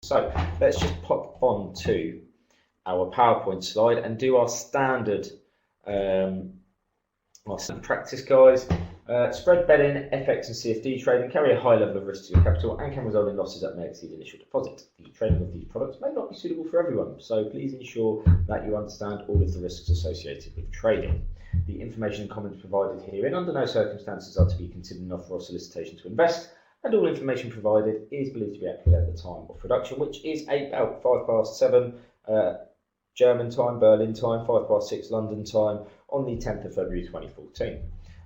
So let's just pop on to our PowerPoint slide and do our standard practice, guys. Spread betting, FX and CFD trading carry a high level of risk to your capital and can result in losses that may exceed initial deposit. The trading of these products may not be suitable for everyone, so please ensure that you understand all of the risks associated with trading. The information and comments provided herein under no circumstances are to be considered an offer or solicitation to invest, and all information provided is believed to be accurate at the time of production, which is about 7:05 German time, Berlin time, 6:05 London time on the 10th of February 2014.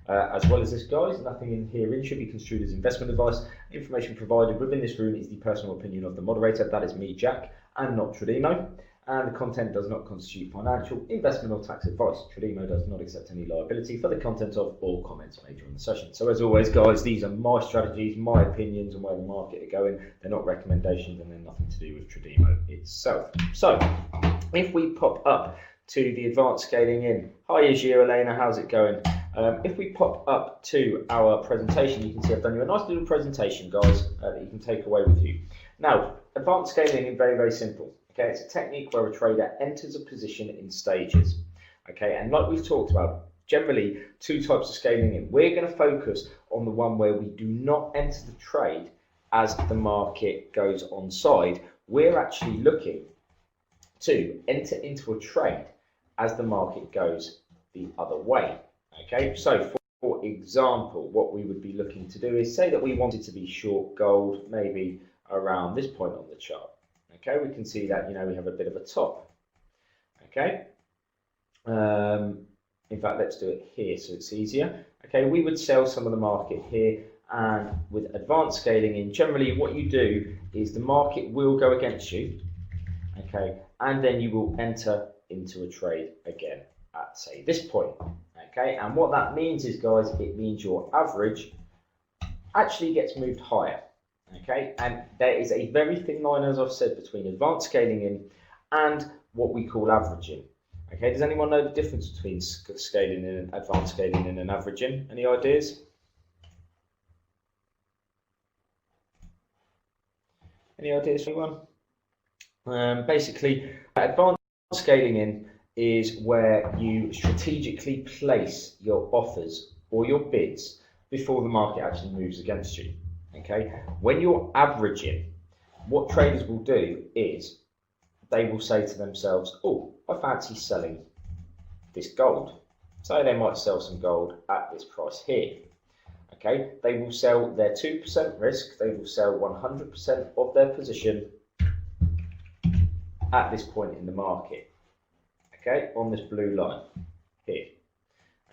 As well as this, guys, nothing in herein should be construed as investment advice. Information provided within this room is the personal opinion of the moderator, that is me, Jack, and not Trademo. And the content does not constitute financial, investment or tax advice. Trademo does not accept any liability for the content of or comments made during the session. So as always, guys, these are my strategies, my opinions on where the market are going. They're not recommendations and they're nothing to do with Trademo itself. So if we pop up to the advanced scaling in. Hi Ajir, Elena, how's it going? If we pop up to our presentation, you can see I've done you a nice little presentation, guys, that you can take away with you. Now, advanced scaling is very, very simple. Okay, it's a technique where a trader enters a position in stages. Okay, and like we've talked about, generally two types of scaling in. We're going to focus on the one where we do not enter the trade as the market goes on side. We're actually looking to enter into a trade as the market goes the other way. Okay, so for example, what we would be looking to do is say that we wanted to be short gold, maybe around this point on the chart. Okay, we can see that, we have a bit of a top. Okay, in fact, let's do it here so it's easier. Okay, we would sell some of the market here, and with advanced scaling in, generally what you do is the market will go against you. Okay, and then you will enter into a trade again at, say, this point. Okay, and what that means is, guys, it means your average actually gets moved higher. Okay, and there is a very thin line, as I've said, between advanced scaling in and what we call averaging. Okay, does anyone know the difference between scaling in and advanced scaling in and averaging? Any ideas? Any ideas for anyone? Basically, advanced scaling in is where you strategically place your offers or your bids before the market actually moves against you. Okay, when you're averaging, what traders will do is they will say to themselves, oh, I fancy selling this gold. So they might sell some gold at this price here. Okay, they will sell their 2% risk, they will sell 100% of their position at this point in the market. Okay, on this blue line here.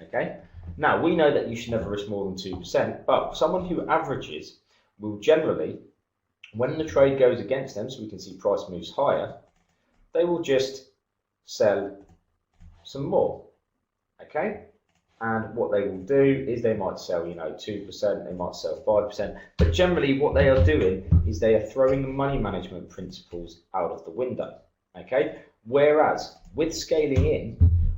Okay, now we know that you should never risk more than 2%, but someone who averages will generally, when the trade goes against them, so we can see price moves higher, they will just sell some more. Okay, and what they will do is they might sell 2%, they might sell 5%, but generally what they are doing is they are throwing the money management principles out of the window. Okay, whereas with scaling in,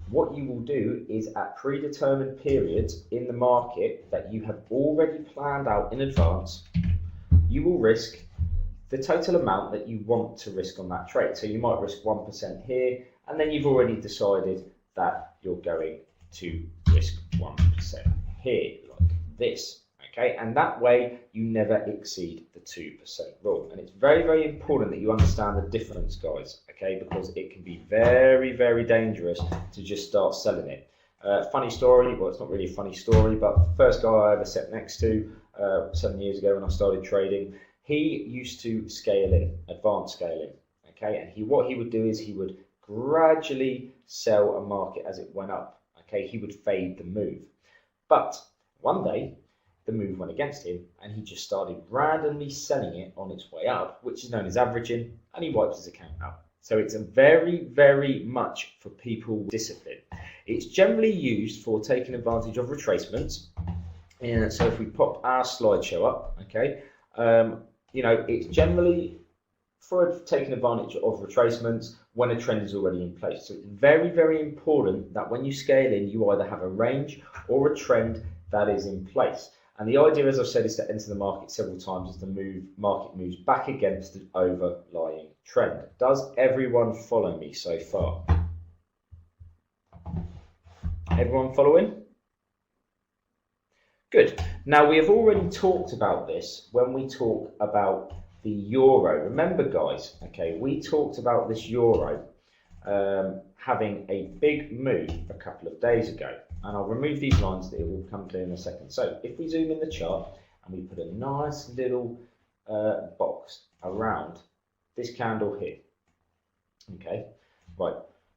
what you will do is at predetermined periods in the market that you have already planned out in advance, you will risk the total amount that you want to risk on that trade. So you might risk 1% here, and then you've already decided that you're going to risk 1% here, like this. Okay, and that way you never exceed the 2% rule. And it's very, very important that you understand the difference, guys, okay, because it can be very, very dangerous to just start selling it. Funny story, well, it's not really a funny story, but the first guy I ever sat next to 7 years ago when I started trading, he used to scale in, advanced scaling, okay, and what he would do is he would gradually sell a market as it went up, okay, he would fade the move. But one day, the move went against him and he just started randomly selling it on its way up, which is known as averaging, and he wipes his account out. So it's a very, very much for people with discipline. It's generally used for taking advantage of retracements. And so if we pop our slideshow up, okay, it's generally for taking advantage of retracements when a trend is already in place. So it's very, very important that when you scale in, you either have a range or a trend that is in place. And the idea, as I've said, is to enter the market several times as the market moves back against the overlying trend. Does everyone follow me so far? Everyone following? Good. Now, we have already talked about this when we talk about the euro. Remember, guys, okay, we talked about this euro having a big move a couple of days ago. And I'll remove these lines that it will come clear in a second. So if we zoom in the chart and we put a nice little box around this candle here, okay, right.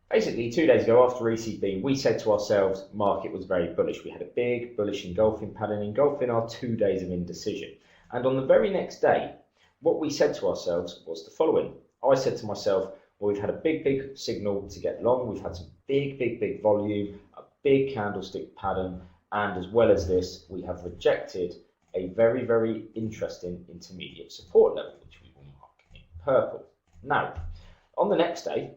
Basically, 2 days ago after ECB, we said to ourselves, market was very bullish. We had a big bullish engulfing pattern, engulfing our 2 days of indecision. And on the very next day, what we said to ourselves was the following. I said to myself, well, we've had a big signal to get long. We've had some big volume, a big candlestick pattern. And as well as this, we have rejected a very interesting intermediate support level, which we will mark in purple. Now, on the next day,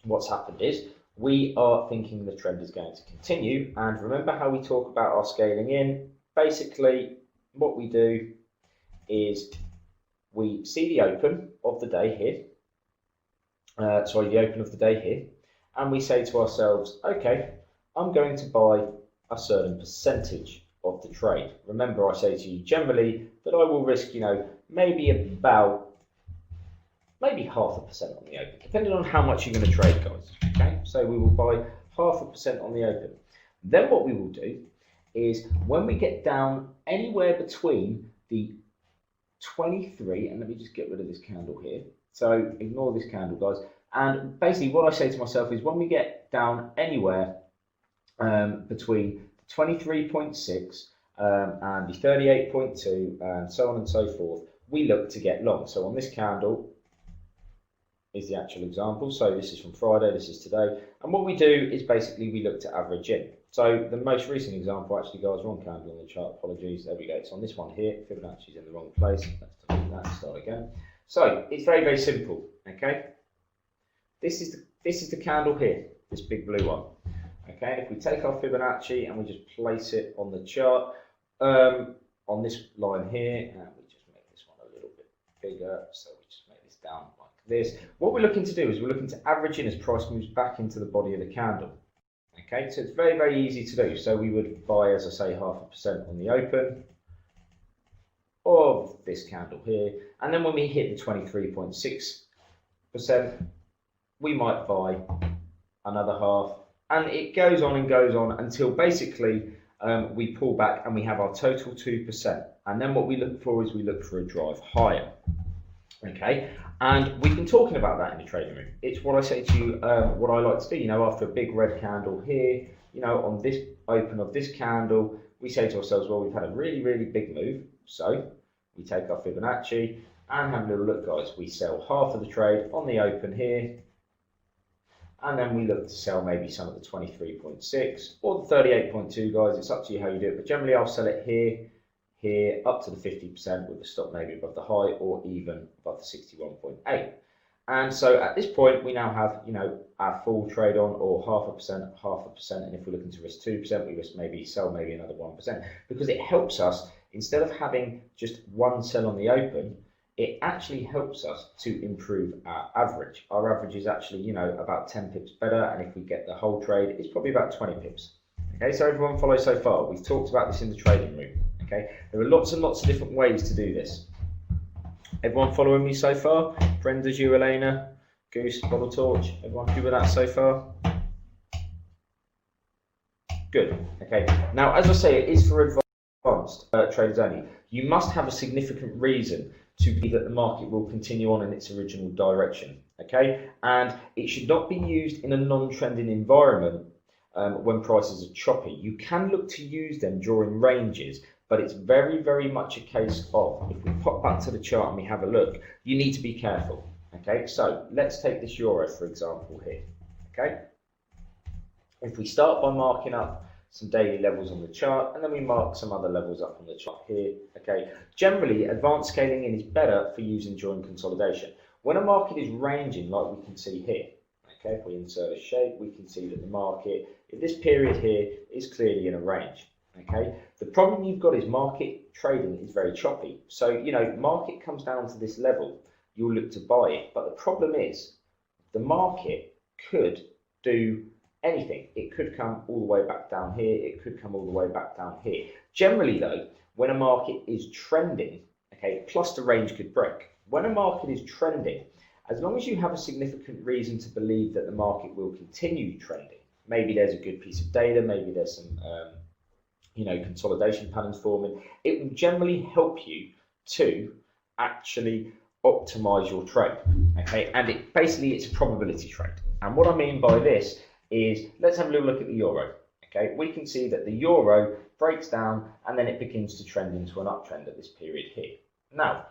what's happened is we are thinking the trend is going to continue. And remember how we talk about our scaling in? Basically, what we do is we see the open of the day here. The open of the day here. And we say to ourselves, okay, I'm going to buy a certain percentage of the trade. Remember, I say to you generally that I will risk, maybe 0.5% on the open, depending on how much you're going to trade, guys. Okay, so we will buy 0.5% on the open. Then what we will do is when we get down anywhere between the 23, and let me just get rid of this candle here. So ignore this candle, guys. And basically what I say to myself is when we get down anywhere between 23.6 and the 38.2 and so on and so forth, we look to get long. So on this candle is the actual example. So this is from Friday, this is today. And what we do is basically we look to average in. So the most recent example, actually, guys, wrong candle on the chart, apologies. There we go. It's on this one here. Fibonacci's in the wrong place. Let's delete that and start again. So it's very simple, okay? This is the candle here, this big blue one. Okay, if we take our Fibonacci and we just place it on the chart, on this line here, and we just make this one a little bit bigger, so we just make this down like this. What we're looking to do is we're looking to average in as price moves back into the body of the candle. Okay, so it's very easy to do. So we would buy, as I say, 0.5% on the open of this candle here, and then when we hit the 23.6%, we might buy another half, and it goes on until basically we pull back and we have our total 2%. And then what we look for is we look for a drive higher. Okay, and we've been talking about that in the trading room. It's what I say to you, what I like to do, after a big red candle here, on this open of this candle, we say to ourselves, well, we've had a really big move. So we take our Fibonacci and have a little look, guys. We sell half of the trade on the open here, and then we look to sell maybe some of the 23.6 or the 38.2, guys. It's up to you how you do it, but generally I'll sell it here up to the 50% with the stop maybe above the high or even above the 61.8. And so at this point we now have our full trade on, or 0.5%, and if we're looking to risk 2%, we risk sell maybe another 1%, because it helps us, instead of having just one sell on the open, it actually helps us to improve our average. Our average is actually, about 10 pips better, and if we get the whole trade, it's probably about 20 pips. Okay, so everyone follow so far. We've talked about this in the trading room. Okay, there are lots and lots of different ways to do this. Everyone following me so far? Brenda, you, Elena, Goose, Bottle Torch, everyone happy with that so far? Good. Okay, now as I say, it is for advanced traders only. You must have a significant reason to be that the market will continue on in its original direction, okay? And it should not be used in a non-trending environment when prices are choppy. You can look to use them during ranges, but it's very much a case of, if we pop back to the chart and we have a look, you need to be careful, okay? So let's take this euro, for example, here, okay? If we start by marking up some daily levels on the chart, and then we mark some other levels up on the chart here, okay? Generally, advanced scaling in is better for using during consolidation. When a market is ranging, like we can see here, okay, if we insert a shape, we can see that the market, in this period here, is clearly in a range, Okay, the problem you've got is market trading is very choppy. So, market comes down to this level, you'll look to buy it. But the problem is the market could do anything. It could come all the way back down here. It could come all the way back down here. Generally, though, when a market is trending, okay, plus the range could break. When a market is trending, as long as you have a significant reason to believe that the market will continue trending, maybe there's a good piece of data, maybe there's some consolidation patterns forming, it will generally help you to actually optimize your trade. Okay, and it's a probability trade. And what I mean by this is, let's have a little look at the euro. Okay, we can see that the euro breaks down and then it begins to trend into an uptrend at this period here. Now,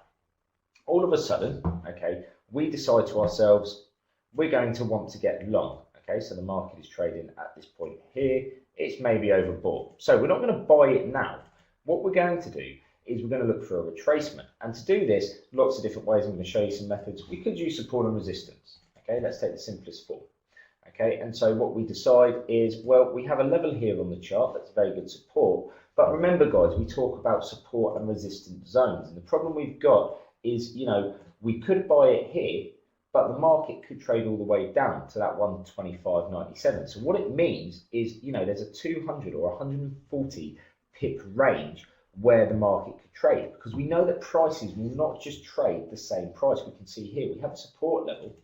all of a sudden, okay, we decide to ourselves, we're going to want to get long. Okay, so the market is trading at this point here. It's maybe overbought. So we're not going to buy it now. What we're going to do is we're going to look for a retracement. And to do this, lots of different ways. I'm going to show you some methods. We could use support and resistance. Okay, let's take the simplest form. Okay, and so what we decide is, well, we have a level here on the chart. That's very good support. But remember, guys, we talk about support and resistance zones. And the problem we've got is, we could buy it here, but the market could trade all the way down to that 125.97. So what it means is, there's a 200 or 140 pip range where the market could trade, because we know that prices will not just trade the same price. We can see here we have a support level.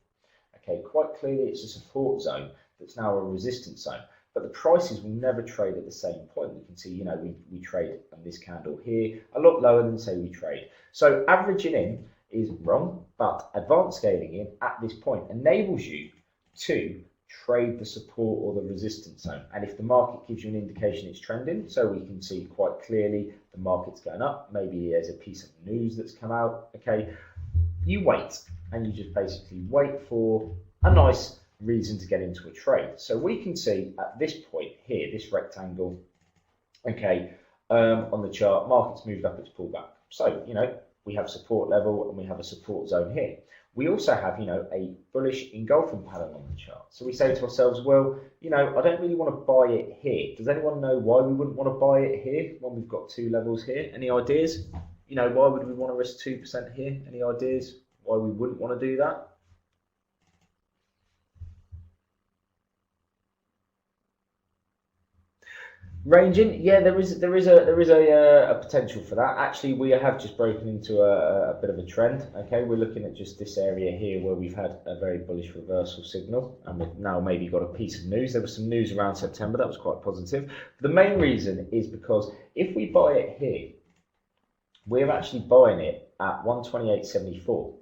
Okay, quite clearly it's a support zone that's now a resistance zone, but the prices will never trade at the same point. We can see, we trade on this candle here a lot lower than, say, we trade. So averaging in is wrong, but advanced scaling in at this point enables you to trade the support or the resistance zone. And if the market gives you an indication it's trending, so we can see quite clearly the market's going up, maybe there's a piece of news that's come out, okay, you wait, and you just basically wait for a nice reason to get into a trade. So we can see at this point here, this rectangle, okay, on the chart, market's moved up, it's pulled back. So, we have support level and we have a support zone here. We also have, a bullish engulfing pattern on the chart. So we say to ourselves, well, I don't really want to buy it here. Does anyone know why we wouldn't want to buy it here when we've got two levels here? Any ideas? Why would we want to risk 2% here? Any ideas why we wouldn't want to do that? Ranging, yeah, there is a potential for that. Actually, we have just broken into a bit of a trend. Okay, we're looking at just this area here where we've had a very bullish reversal signal, and we've now maybe got a piece of news. There was some news around September that was quite positive. The main reason is because if we buy it here, we're actually buying it at 128.74,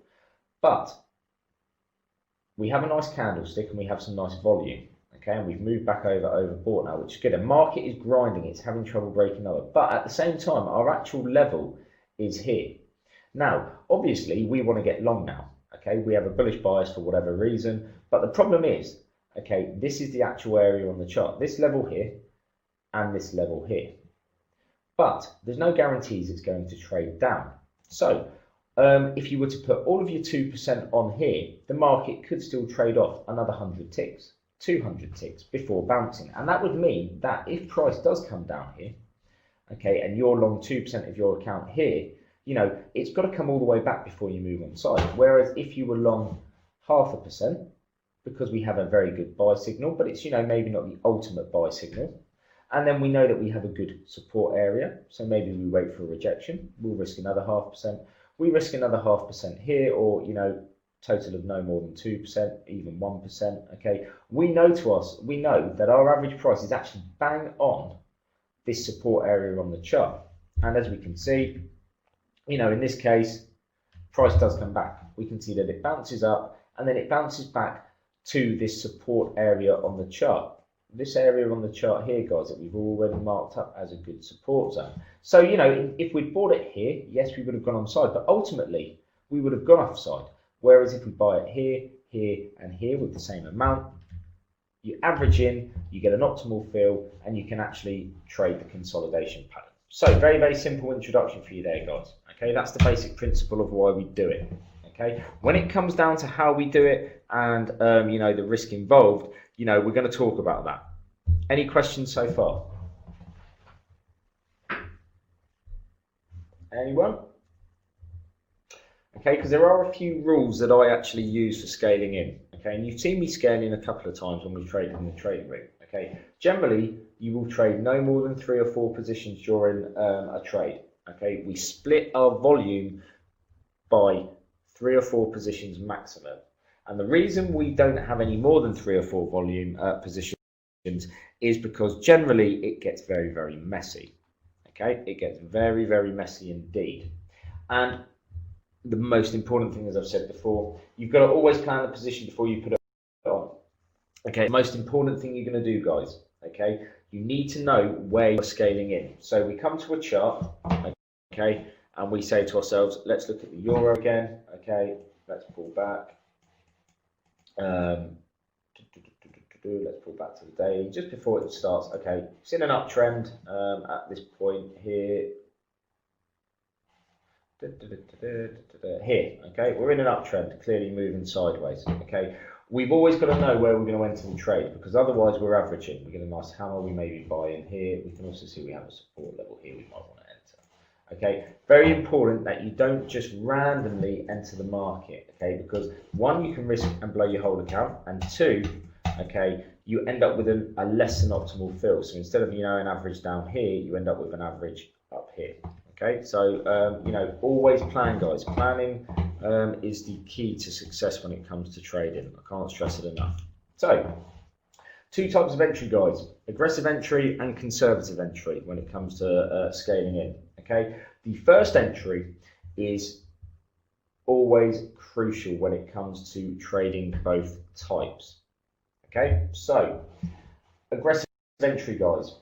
but we have a nice candlestick and we have some nice volume. Okay, and we've moved back overbought now, which is good. The market is grinding, it's having trouble breaking over. But at the same time, our actual level is here. Now, obviously, we want to get long now. Okay, we have a bullish bias for whatever reason. But the problem is, okay, this is the actual area on the chart. This level here and this level here. But there's no guarantees it's going to trade down. So, if you were to put all of your 2% on here, the market could still trade off another 100 ticks. 200 ticks before bouncing, and that would mean that if price does come down here, okay, and you're long 2% of your account here, it's got to come all the way back before you move on side. Whereas if you were long 0.5%, because we have a very good buy signal, but it's maybe not the ultimate buy signal, and then we know that we have a good support area, so maybe we wait for a rejection, we'll risk another 0.5%, we risk another 0.5% here, or total of no more than 2%, even 1%, okay? We know that our average price is actually bang on this support area on the chart. And as we can see, in this case, price does come back. We can see that it bounces up and then it bounces back to this support area on the chart. This area on the chart here, guys, that we've already marked up as a good support zone. So, if we'd bought it here, yes, we would have gone on side, but ultimately we would have gone off side. Whereas if we buy it here, here, and here with the same amount, you average in, you get an optimal fill, and you can actually trade the consolidation pattern. So very, very simple introduction for you there, guys. Okay, that's the basic principle of why we do it. Okay, when it comes down to how we do it and the risk involved, we're going to talk about that. Any questions so far? Anyone? Okay, because there are a few rules that I actually use for scaling in. Okay, and you've seen me scale in a couple of times when we traded in the trading room. Okay, generally you will trade no more than 3 or 4 positions during a trade. Okay, we split our volume by 3 or 4 positions maximum, and the reason we don't have any more than 3 or 4 volume positions is because generally it gets very, very messy. Okay, it gets very, very messy indeed, and the most important thing, as I've said before, you've got to always plan the position before you put it on. Okay, the most important thing you're going to do, guys, okay, you need to know where you're scaling in. So we come to a chart, okay, and we say to ourselves, let's look at the euro again, okay, let's pull back. Let's pull back to the daily, just before it starts. Okay, it's in an uptrend at this point here. Here, okay, we're in an uptrend, clearly moving sideways. Okay, we've always got to know where we're going to enter the trade, because otherwise we're averaging. We get a nice hammer, we maybe buy in here. We can also see we have a support level here we might want to enter. Okay, very important that you don't just randomly enter the market. Okay, because 1, you can risk and blow your whole account, and 2, okay, you end up with a less than optimal fill. So instead of an average down here, you end up with an average up here. Okay, so always plan, guys. Planning is the key to success when it comes to trading. I can't stress it enough. So, 2 types of entry, guys: aggressive entry and conservative entry when it comes to scaling in. Okay, the first entry is always crucial when it comes to trading both types. Okay, so aggressive entry, guys.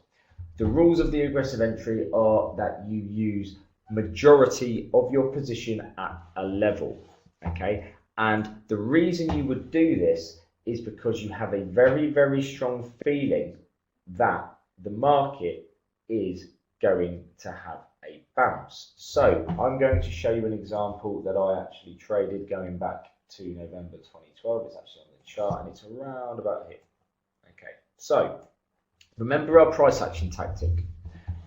The rules of the aggressive entry are that you use majority of your position at a level, okay? And the reason you would do this is because you have a very, very strong feeling that the market is going to have a bounce. So I'm going to show you an example that I actually traded going back to November 2012. It's actually on the chart and it's around about here. Okay, so remember our price action tactic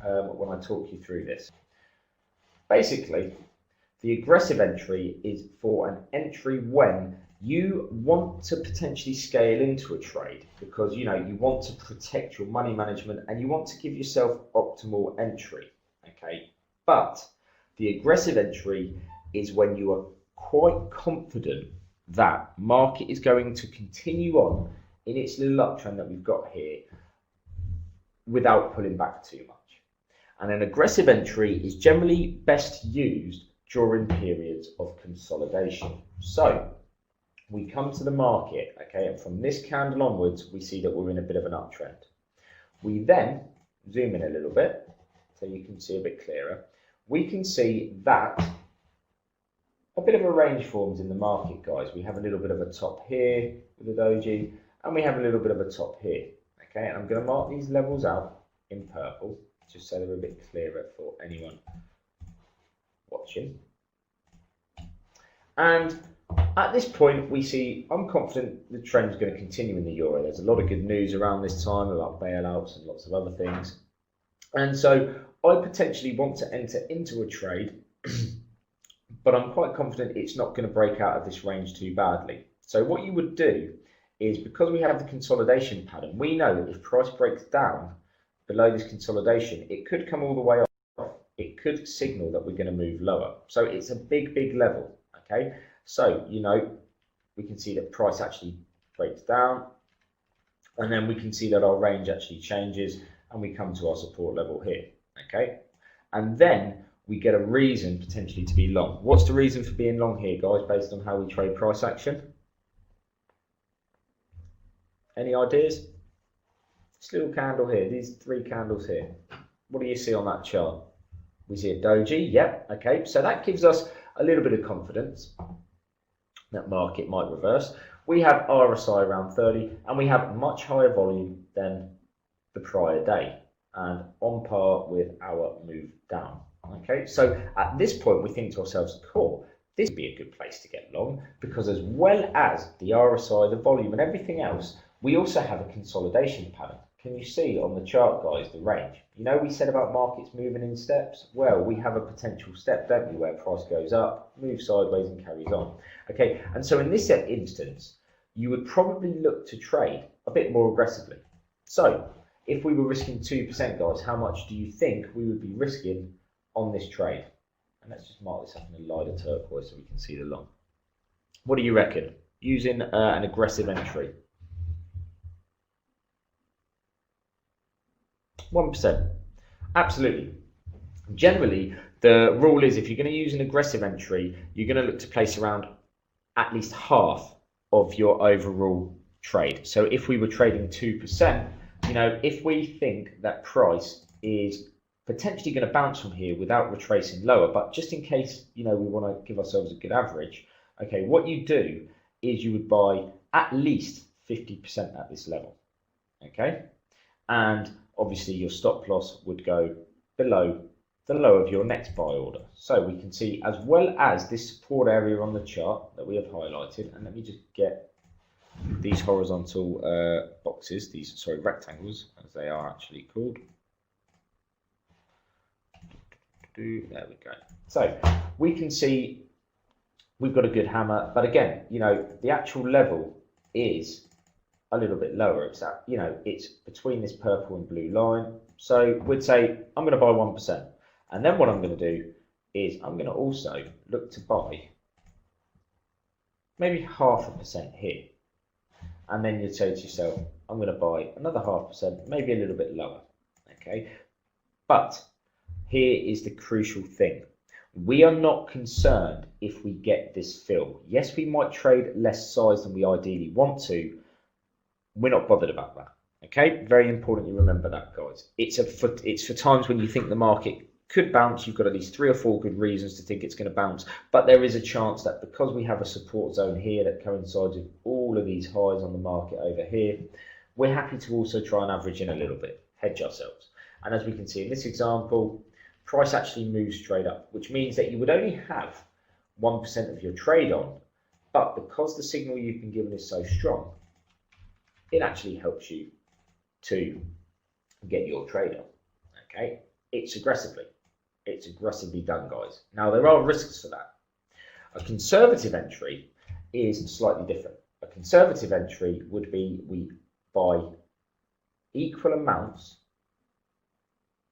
when I talk you through this. Basically, the aggressive entry is for an entry when you want to potentially scale into a trade because you want to protect your money management and you want to give yourself optimal entry. Okay, but the aggressive entry is when you are quite confident that market is going to continue on in its little uptrend that we've got here without pulling back too much. And an aggressive entry is generally best used during periods of consolidation. So we come to the market, okay, and from this candle onwards, we see that we're in a bit of an uptrend. We then zoom in a little bit so you can see a bit clearer. We can see that a bit of a range forms in the market, guys. We have a little bit of a top here with the doji, and we have a little bit of a top here. Okay, and I'm going to mark these levels out in purple, just so they're a bit clearer for anyone watching. And at this point, we see, I'm confident the trend is going to continue in the euro. There's a lot of good news around this time about bailouts and lots of other things. And so I potentially want to enter into a trade, but I'm quite confident it's not going to break out of this range too badly. So what you would do is, because we have the consolidation pattern, we know that if price breaks down below this consolidation, it could come all the way off. It could signal that we're going to move lower. So it's a big, big level, okay? So, we can see that price actually breaks down, and then we can see that our range actually changes, and we come to our support level here, okay? And then we get a reason potentially to be long. What's the reason for being long here, guys, based on how we trade price action? Any ideas? This little candle here, these 3 candles here. What do you see on that chart? We see a doji, yep, okay. So that gives us a little bit of confidence that market might reverse. We have RSI around 30, and we have much higher volume than the prior day, and on par with our move down. Okay, so at this point, we think to ourselves, cool, this would be a good place to get long, because as well as the RSI, the volume, and everything else, we also have a consolidation pattern. can you see on the chart, guys, the range? You know, we said about markets moving in steps. Well, we have a potential step, don't we, where price goes up, moves sideways and carries on. Okay, and so in this instance, you would probably look to trade a bit more aggressively. So if we were risking 2%, guys, how much do you think we would be risking on this trade? And let's just mark this up in a lighter turquoise so we can see the long. What do you reckon? Using an aggressive entry. 1%. Absolutely. Generally, the rule is if you're going to use an aggressive entry, you're going to look to place around at least half of your overall trade. So if we were trading 2%, you know, if we think that price is potentially going to bounce from here without retracing lower, but just in case, you know, we want to give ourselves a good average, okay, what you do is you would buy at least 50% at this level, okay? And obviously your stop loss would go below the low of your next buy order. So we can see, as well as this support area on the chart that we have highlighted, and let me just get these horizontal boxes, these, rectangles, as they are actually called. There we go. So we can see we've got a good hammer, but again, you know, the actual level is a little bit lower. It's that, you know, it's between this purple and blue line. So we'd say I'm going to buy 1%, and then what I'm going to do is I'm going to also look to buy maybe 0.5% here, and then you'd say to yourself, I'm going to buy another 0.5%, maybe a little bit lower. Okay, but here is the crucial thing. We are not concerned if we get this fill. Yes, we might trade less size than we ideally want to. We're not bothered about that. Okay, very important you remember that, guys. It's for times when you think the market could bounce. You've got at least 3 or 4 good reasons to think it's going to bounce, but there is a chance that because we have a support zone here that coincides with all of these highs on the market over here, we're happy to also try and average in a little bit, hedge ourselves. And as we can see in this example, price actually moves straight up, which means that you would only have 1% of your trade on, but because the signal you've been given is so strong, it actually helps you to get your trade on. Okay, it's aggressively done, guys. Now there are risks for that. A conservative entry is slightly different. A conservative entry would be we buy equal amounts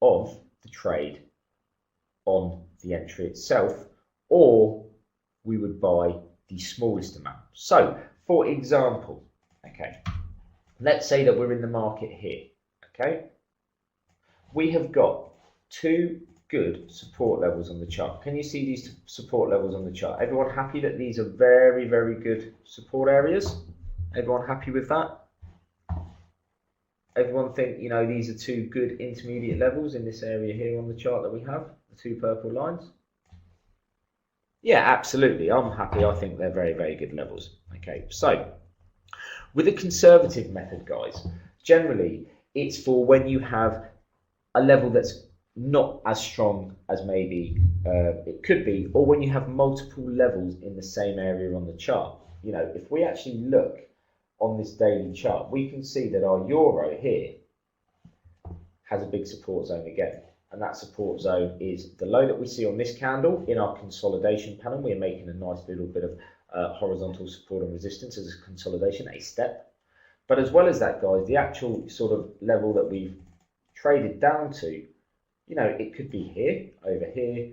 of the trade on the entry itself, or we would buy the smallest amount. So for example, okay, let's say that we're in the market here, okay? We have got 2 good support levels on the chart. Can you see these support levels on the chart? Everyone happy that these are very, very good support areas? Everyone happy with that? Everyone think, you know, these are 2 good intermediate levels in this area here on the chart that we have, the 2 purple lines? Yeah, absolutely. I'm happy. I think they're very, very good levels. Okay, so with a conservative method, guys, generally it's for when you have a level that's not as strong as maybe it could be, or when you have multiple levels in the same area on the chart. You know, if we actually look on this daily chart, we can see that our euro here has a big support zone again, and that support zone is the low that we see on this candle in our consolidation pattern. We're making a nice little bit of horizontal support and resistance as a consolidation, a step. But as well as that, guys, the actual sort of level that we've traded down to, you know, it could be here, over here,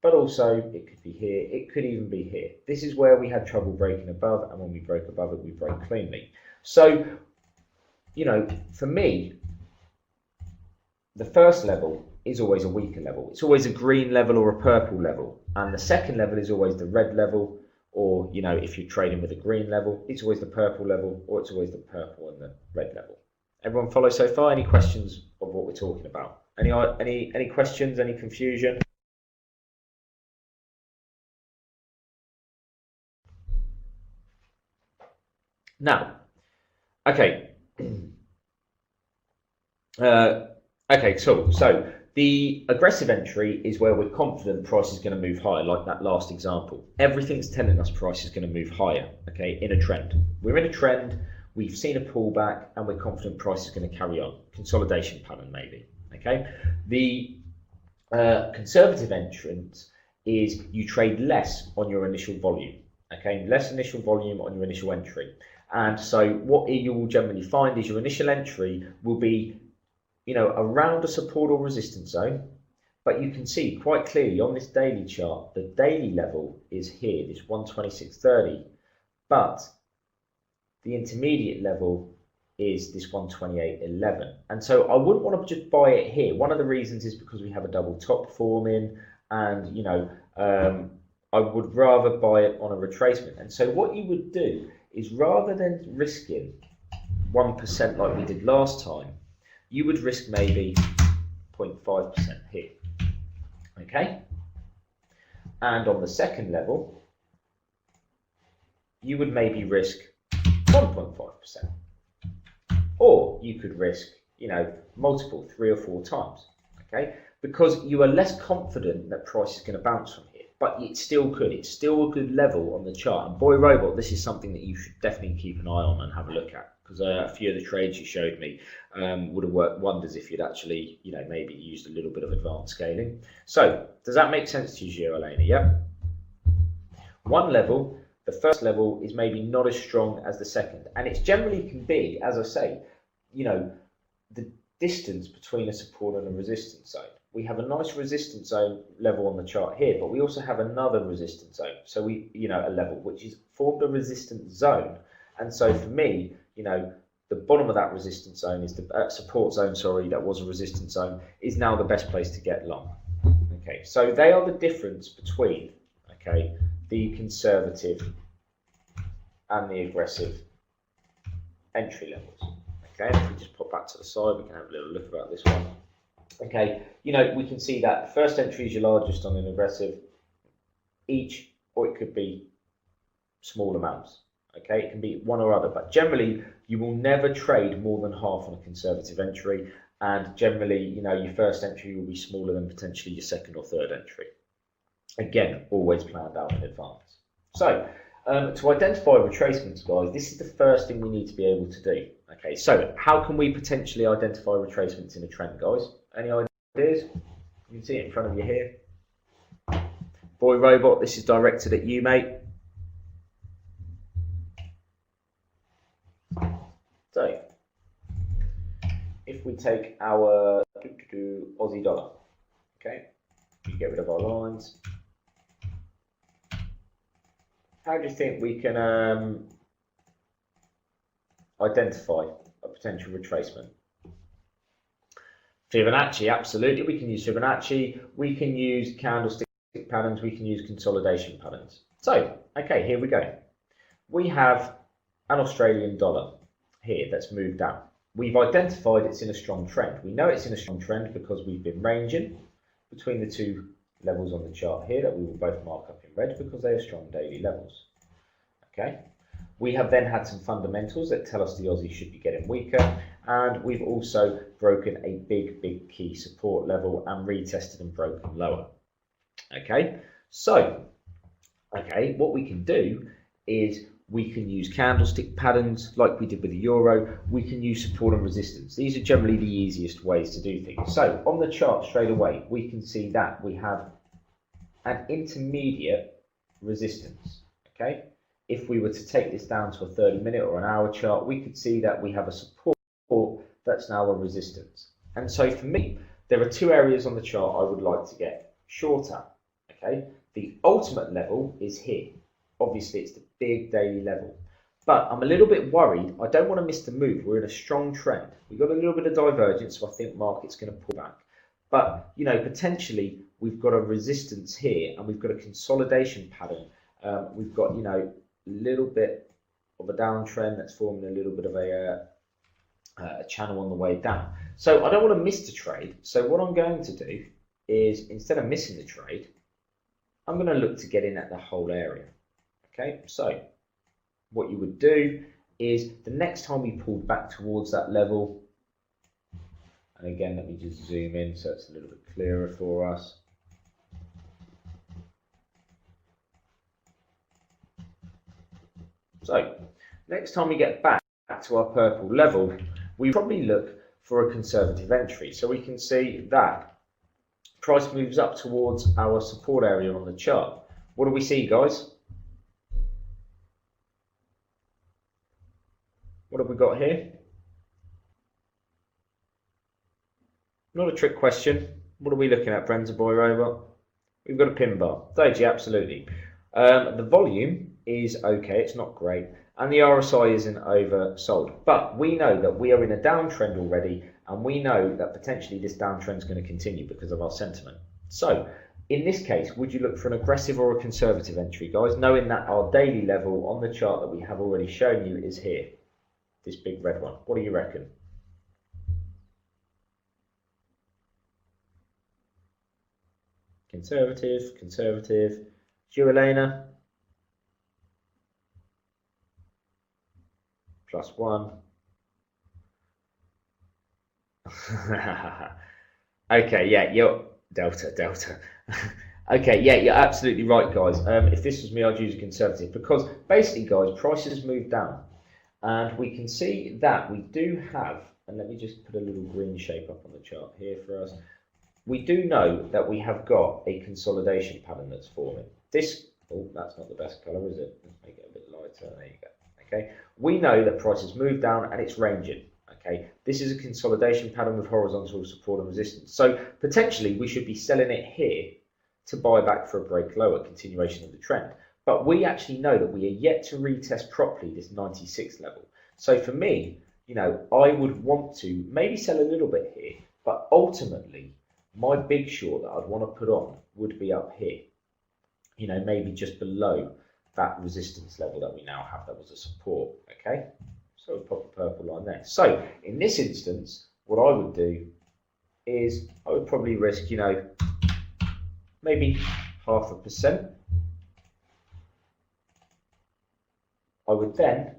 but also it could be here, it could even be here. This is where we had trouble breaking above, and when we broke above it, we broke cleanly. So, you know, for me, the first level is always a weaker level. It's always a green level or a purple level, and the second level is always the red level, or, you know, if you're trading with a green level, it's always the purple level, or it's always the purple and the red level. Everyone follow so far? Any questions of what we're talking about? Any questions, any confusion? Now, okay. Okay, cool. So the aggressive entry is where we're confident price is going to move higher, like that last example. Everything's telling us price is going to move higher, okay, in a trend. We're in a trend. we've seen a pullback and we're confident price is going to carry on. Consolidation pattern maybe. Okay, the conservative entrance is you trade less on your initial volume. Okay, less initial volume on your initial entry. And so what you will generally find is your initial entry will be, around a support or resistance zone. But you can see quite clearly on this daily chart, the daily level is here, this 126.30. But the intermediate level is this 128.11. And so I wouldn't want to just buy it here. One of the reasons is because we have a double top forming, and I would rather buy it on a retracement. And so what you would do is, rather than risking 1% like we did last time, you would risk maybe 0.5% here. Okay? And on the second level, you would maybe risk 1.5%. Or you could risk, multiple, 3 or 4 times. Okay? Because you are less confident that price is going to bounce from here. But it still could. It's still a good level on the chart. And boy, robot, this is something that you should definitely keep an eye on and have a look at. Because a few of the trades you showed me would have worked wonders if you'd actually, maybe used a little bit of advanced scaling. So, does that make sense to you, Elena? Yeah? One level, the first level, is maybe not as strong as the second. And it's generally can be, as I say, the distance between a support and a resistance zone. We have a nice resistance zone level on the chart here, but we also have another resistance zone. So a level which is formed a resistance zone. And so for me, the bottom of that resistance zone is the support zone, that was a resistance zone, is now the best place to get long. Okay, so they are the difference between, the conservative and the aggressive entry levels. Okay, if we just pop back to the side, we can have a little look about this one. Okay, we can see that the first entry is your largest on an aggressive each, or it could be small amounts. Okay, it can be one or other, but generally you will never trade more than half on a conservative entry, and generally, your first entry will be smaller than potentially your second or third entry. Again, always planned out in advance. So, to identify retracements, guys, this is the first thing we need to be able to do. Okay, so how can we potentially identify retracements in a trend, guys? Any ideas? You can see it in front of you here. Boy robot, this is directed at you, mate. So, if we take our Aussie dollar, okay, we get rid of our lines. How do you think we can identify a potential retracement? Fibonacci, absolutely. We can use Fibonacci. We can use candlestick patterns. We can use consolidation patterns. So, okay, here we go. We have an Australian dollar here that's moved down. We've identified it's in a strong trend. We know it's in a strong trend because we've been ranging between the two levels on the chart here that we will both mark up in red because they are strong daily levels. Okay, we have then had some fundamentals that tell us the Aussie should be getting weaker, and we've also broken a big key support level and retested and broken lower. Okay, so what we can do is we can use candlestick patterns like we did with the euro. We can use support and resistance. These are generally the easiest ways to do things. So on the chart straight away, we can see that we have an intermediate resistance. Okay, if we were to take this down to a 30-minute or an hour chart, we could see that we have a support that's now a resistance. And so for me, there are two areas on the chart I would like to get short at. Okay, the ultimate level is here. Obviously, it's the big daily level. But I'm a little bit worried. I don't want to miss the move. We're in a strong trend. We've got a little bit of divergence, so I think market's going to pull back. But, potentially, we've got a resistance here, and we've got a consolidation pattern. We've got, a little bit of a downtrend that's forming a little bit of a channel on the way down. So I don't want to miss the trade. So what I'm going to do is, instead of missing the trade, I'm going to look to get in at the whole area. Okay, so what you would do is the next time we pulled back towards that level, and again, let me just zoom in so it's a little bit clearer for us. So next time we get back back to our purple level, we probably look for a conservative entry. So we can see that price moves up towards our support area on the chart. What do we see, guys? What have we got here? Not a trick question. What are we looking at, Brenza Boy Robot? We've got a pin bar. Doji, absolutely. The volume is okay, it's not great, and the RSI isn't oversold. But we know that we are in a downtrend already, and we know that potentially this downtrend is going to continue because of our sentiment. So, in this case, would you look for an aggressive or a conservative entry, guys, knowing that our daily level on the chart that we have already shown you is here, this big red one? What do you reckon? Conservative, conservative. Elena. +1. Okay, yeah, you're delta. Okay, yeah, you're absolutely right, guys. If this was me, I'd use a conservative because basically, guys, prices moved down, and we can see that we do have. And let me just put a little green shape up on the chart here for us. We do know that we have got a consolidation pattern that's forming. This, oh, that's not the best colour, is it? Let's make it a bit lighter. There you go. Okay, we know that prices move down and it's ranging. Okay, this is a consolidation pattern with horizontal support and resistance. So potentially we should be selling it here to buy back for a break lower, continuation of the trend. But we actually know that we are yet to retest properly this 96 level. So for me, you know, I would want to maybe sell a little bit here, but ultimately my big short that I'd want to put on would be up here, you know, maybe just below that resistance level that we now have that was a support. Okay, so we'll pop a purple line there. So in this instance, what I would do is I would probably risk, you know, maybe 0.5%. I would then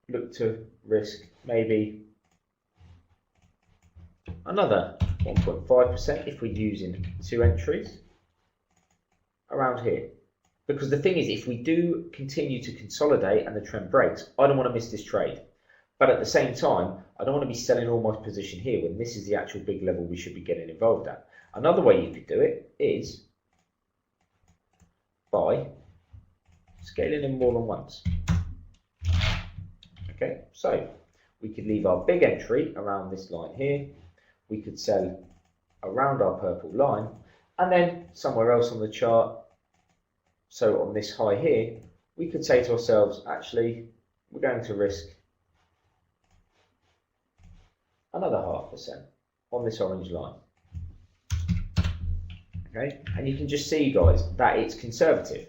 look to risk maybe another 1.5% if we're using 2 entries around here. Because the thing is, if we do continue to consolidate and the trend breaks, I don't want to miss this trade. But at the same time, I don't want to be selling all my position here when this is the actual big level we should be getting involved at. Another way you could do it is by scaling in more than once. Okay, so we could leave our big entry around this line here. We could sell around our purple line, and then somewhere else on the chart, so on this high here, we could say to ourselves, actually, we're going to risk another 0.5% on this orange line. Okay, and you can just see, guys, that it's conservative.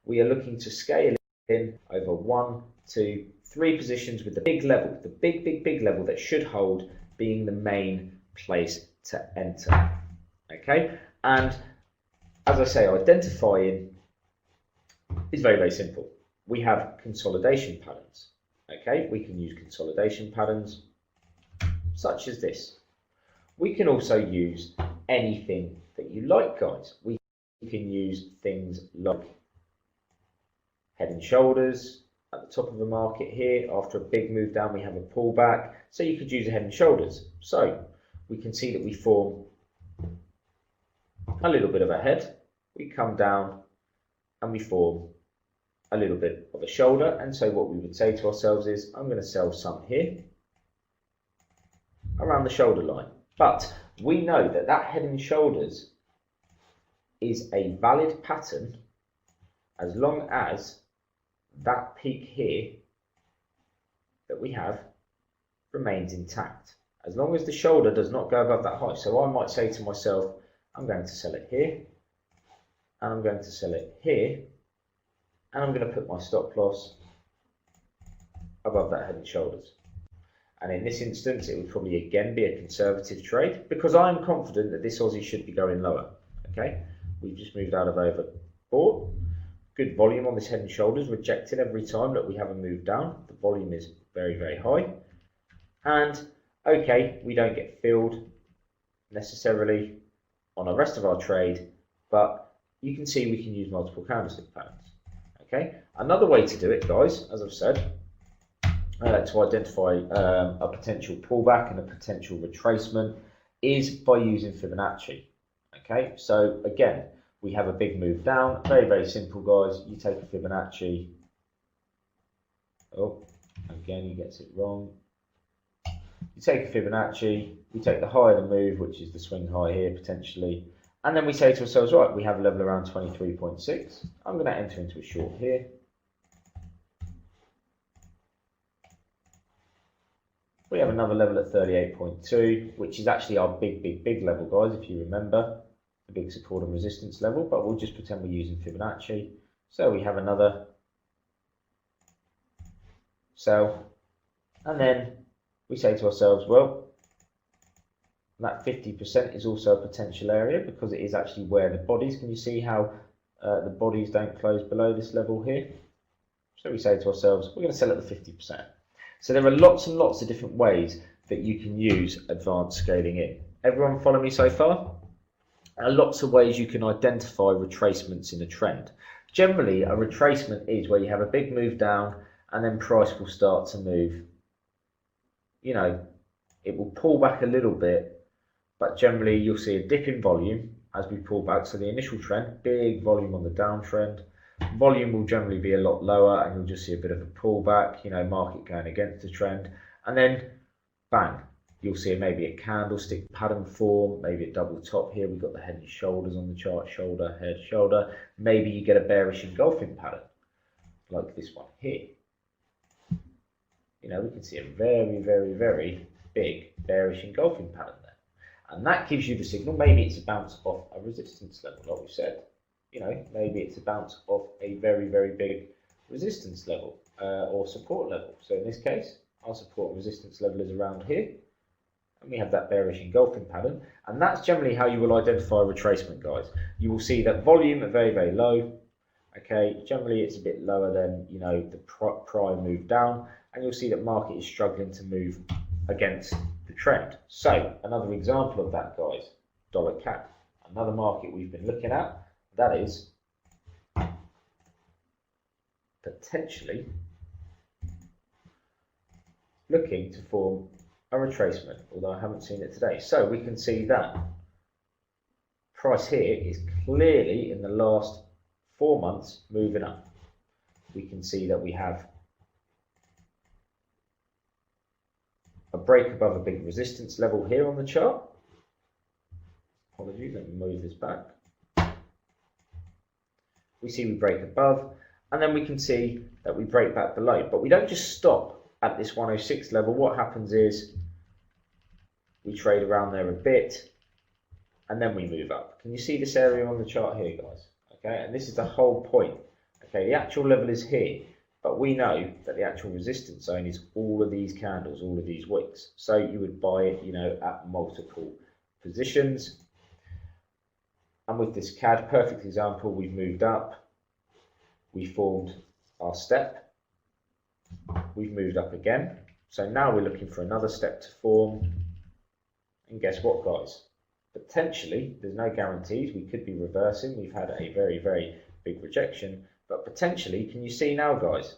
We are looking to scale in over 1, 2, 3 positions with the big level, the big level that should hold being the main place to enter. Okay, and as I say, identifying is very, very simple. We have consolidation patterns. Okay, we can use consolidation patterns such as this. We can also use anything that you like, guys. We can use things like head and shoulders at the top of the market here. After a big move down, we have a pullback. So you could use a head and shoulders. So we can see that we form a little bit of a head. We come down and we form a little bit of a shoulder. And so what we would say to ourselves is, I'm going to sell some here around the shoulder line. But we know that that head and shoulders is a valid pattern as long as that peak here that we have remains intact. As long as the shoulder does not go above that height. So I might say to myself, I'm going to sell it here, and I'm going to sell it here, and I'm going to put my stop loss above that head and shoulders. And in this instance, it would probably again be a conservative trade because I'm confident that this Aussie should be going lower. Okay, we've just moved out of overbought. Good volume on this head and shoulders, rejected every time that we have a move down. The volume is very, very high. And okay, we don't get filled necessarily on the rest of our trade, but you can see we can use multiple candlestick patterns. Okay, another way to do it, guys, as I've said, to identify a potential pullback and a potential retracement is by using Fibonacci. Okay, so again, we have a big move down. Very, very simple, guys. You take a Fibonacci. Oh, again, he gets it wrong. You take a Fibonacci, we take the high of the move, which is the swing high here potentially, and then we say to ourselves, right, we have a level around 23.6. I'm going to enter into a short here. We have another level at 38.2, which is actually our big level, guys, if you remember, the big support and resistance level, but we'll just pretend we're using Fibonacci. So we have another sell, and then we say to ourselves, well, that 50% is also a potential area because it is actually where the bodies, can you see how the bodies don't close below this level here? So we say to ourselves, we're going to sell at the 50%. So there are lots and lots of different ways that you can use advanced scaling in. Everyone follow me so far? There are lots of ways you can identify retracements in a trend. Generally, a retracement is where you have a big move down and then price will start to move. You know, it will pull back a little bit, but generally you'll see a dip in volume as we pull back. So the initial trend, big volume on the downtrend. Volume will generally be a lot lower and you'll just see a bit of a pullback, you know, market going against the trend. And then bang, you'll see maybe a candlestick pattern form, maybe a double top here. We've got the head and shoulders on the chart, shoulder, head, shoulder. Maybe you get a bearish engulfing pattern like this one here. You know, we can see a very big bearish engulfing pattern there. And that gives you the signal. Maybe it's a bounce off a resistance level, like we said. You know, maybe it's a bounce off a very big resistance level or support level. So in this case, our support and resistance level is around here. And we have that bearish engulfing pattern. And that's generally how you will identify a retracement, guys. You will see that volume are very low. Okay, generally it's a bit lower than, you know, the prior move down. And you'll see that market is struggling to move against the trend. So another example of that, guys, dollar CAD, another market we've been looking at. That is potentially looking to form a retracement, although I haven't seen it today. So we can see that price here is clearly in the last 4 months moving up. We can see that we have a break above a big resistance level here on the chart. Apologies, let me move this back. We see we break above, and then we can see that we break back below. But we don't just stop at this 106 level. What happens is we trade around there a bit, and then we move up. Can you see this area on the chart here, guys? Okay, and this is the whole point. Okay, the actual level is here, but we know that the actual resistance zone is all of these candles, all of these wicks. So you would buy it, you know, at multiple positions. And with this CAD, perfect example, we've moved up, we formed our step, we've moved up again. So now we're looking for another step to form. And guess what, guys? Potentially, there's no guarantees, we could be reversing. We've had a very big rejection, but potentially, can you see now, guys?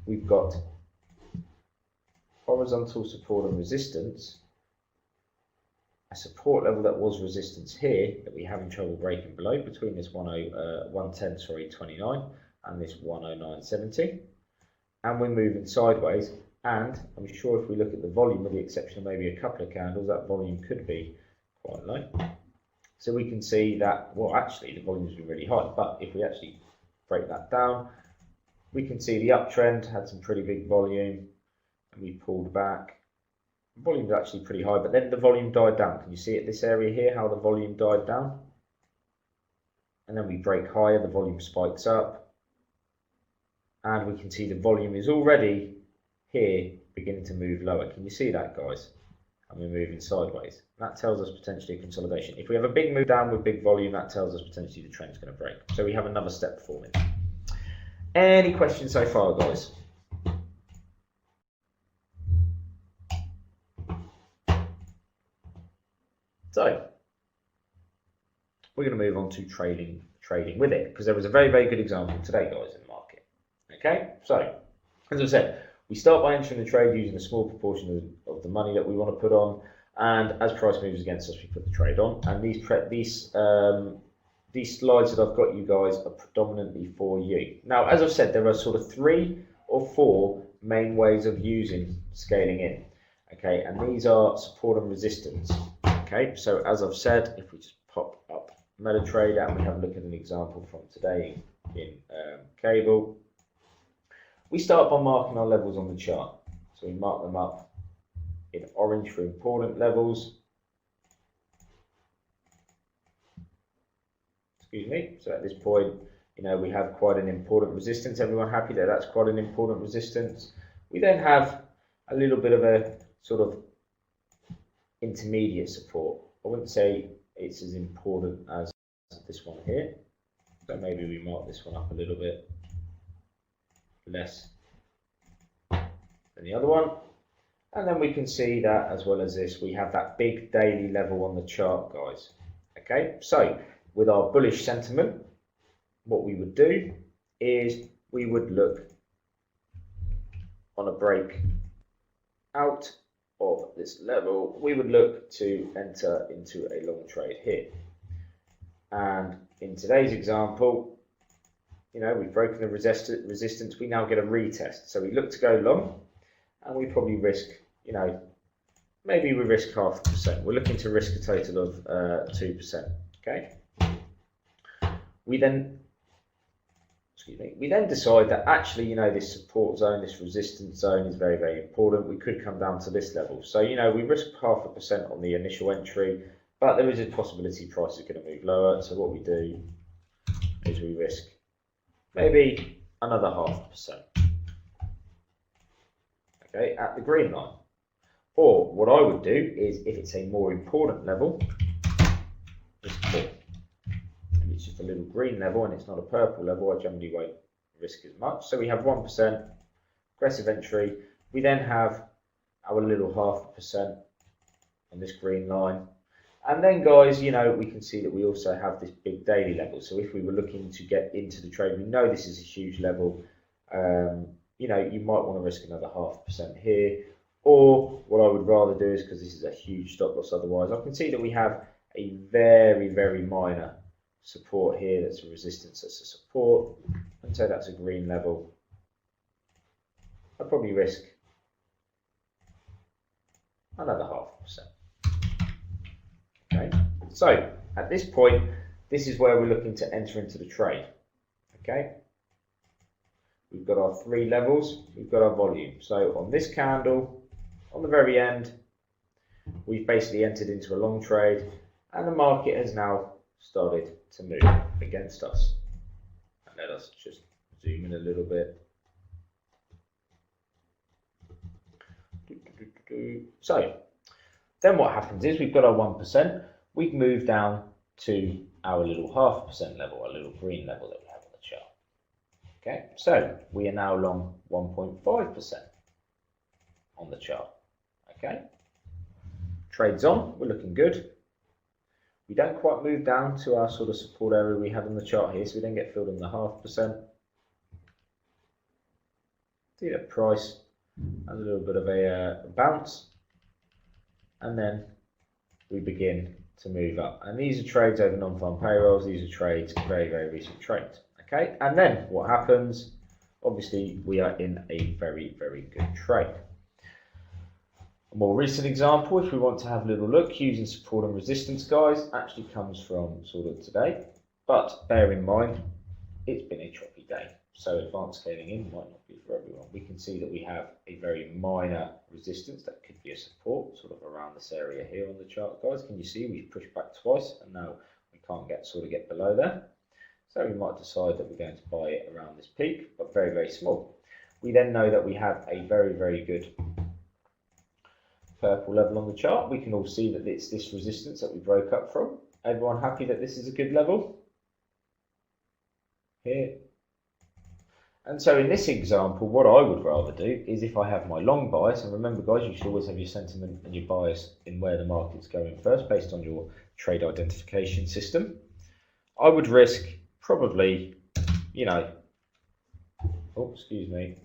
We've got horizontal support and resistance, a support level that was resistance here that we're having trouble breaking below between this 110.29 and this 109.70, and we're moving sideways. And I'm sure if we look at the volume, with the exception of maybe a couple of candles, that volume could be quite low. So we can see that, well, actually the volume's been really high, but if we actually break that down, we can see the uptrend had some pretty big volume and we pulled back. The volume was actually pretty high, but then the volume died down. Can you see it, this area here, how the volume died down? And then we break higher, the volume spikes up, and we can see the volume is already here beginning to move lower. Can you see that, guys? And we're moving sideways. That tells us potentially a consolidation. If we have a big move down with big volume, that tells us potentially the trend's going to break. So we have another step forming. Any questions so far, guys? So we're going to move on to trading with it, because there was a very good example today, guys, in the market. Okay, so as I said, we start by entering the trade using a small proportion of the money that we want to put on, and as price moves against us, we put the trade on. And these slides that I've got you guys are predominantly for you. Now, as I've said, there are sort of 3 or 4 main ways of using scaling in. Okay, and these are support and resistance. Okay, so as I've said, if we just pop up MetaTrader and we have a look at an example from today in cable, we start by marking our levels on the chart. So we mark them up in orange for important levels. Excuse me. So at this point, you know, we have quite an important resistance. Everyone happy that that's quite an important resistance? We then have a little bit of a sort of intermediate support. I wouldn't say it's as important as this one here. So maybe we mark this one up a little bit less than the other one. And then we can see that as well as this, we have that big daily level on the chart, guys. Okay, so with our bullish sentiment, what we would do is we would look on a break out of this level, we would look to enter into a long trade here. And in today's example, you know, we've broken the resistance, we now get a retest. So we look to go long, and we probably risk, you know, maybe we risk 0.5%. We're looking to risk a total of 2%. Okay. We then decide that actually, you know, this support zone, this resistance zone is very, very important. We could come down to this level. So, you know, we risk 0.5% on the initial entry, but there is a possibility price is going to move lower. So what we do is we risk maybe another 0.5%. Okay, at the green line. Or what I would do is, if it's a more important level, just put, and it's just a little green level and it's not a purple level, I generally won't risk as much. So we have 1% aggressive entry. We then have our little 0.5% on this green line. And then, guys, you know, we can see that we also have this big daily level. So if we were looking to get into the trade, we know this is a huge level. You know, you might want to risk another 0.5% here. Or what I would rather do is, because this is a huge stop loss otherwise, I can see that we have a very, very minor support here. That's a resistance, that's a support. And so that's a green level. I'll probably risk another 0.5%. Okay, so at this point, this is where we're looking to enter into the trade. Okay, we've got our 3 levels, we've got our volume. So on this candle, on the very end, we've basically entered into a long trade, and the market has now started to move against us. And let us just zoom in a little bit. So then what happens is we've got our 1%, we've moved down to our little 0.5% level, our little green level that we have on the chart. Okay, so we are now long 1.5% on the chart. Okay, trades on, we're looking good. We don't quite move down to our sort of support area we had on the chart here, so we don't get filled in the 0.5%. See that price has a little bit of a bounce, and then we begin to move up. And these are trades over non-farm payrolls. These are trades, very, very recent trades. Okay, and then what happens? Obviously, we are in a very, very good trade. A more recent example, if we want to have a little look, using support and resistance, guys, actually comes from sort of today. But bear in mind, it's been a choppy day. So advanced scaling in might not be for everyone. We can see that we have a very minor resistance that could be a support, sort of around this area here on the chart, guys. Can you see we've pushed back twice and now we can't get below there. So we might decide that we're going to buy it around this peak, but very, very small. We then know that we have a very, very good purple level on the chart. We can all see that it's this resistance that we broke up from. Everyone happy that this is a good level? Here. And so in this example, what I would rather do is, if I have my long bias, and remember guys, you should always have your sentiment and your bias in where the market's going first based on your trade identification system. I would risk probably, you know, oh, excuse me,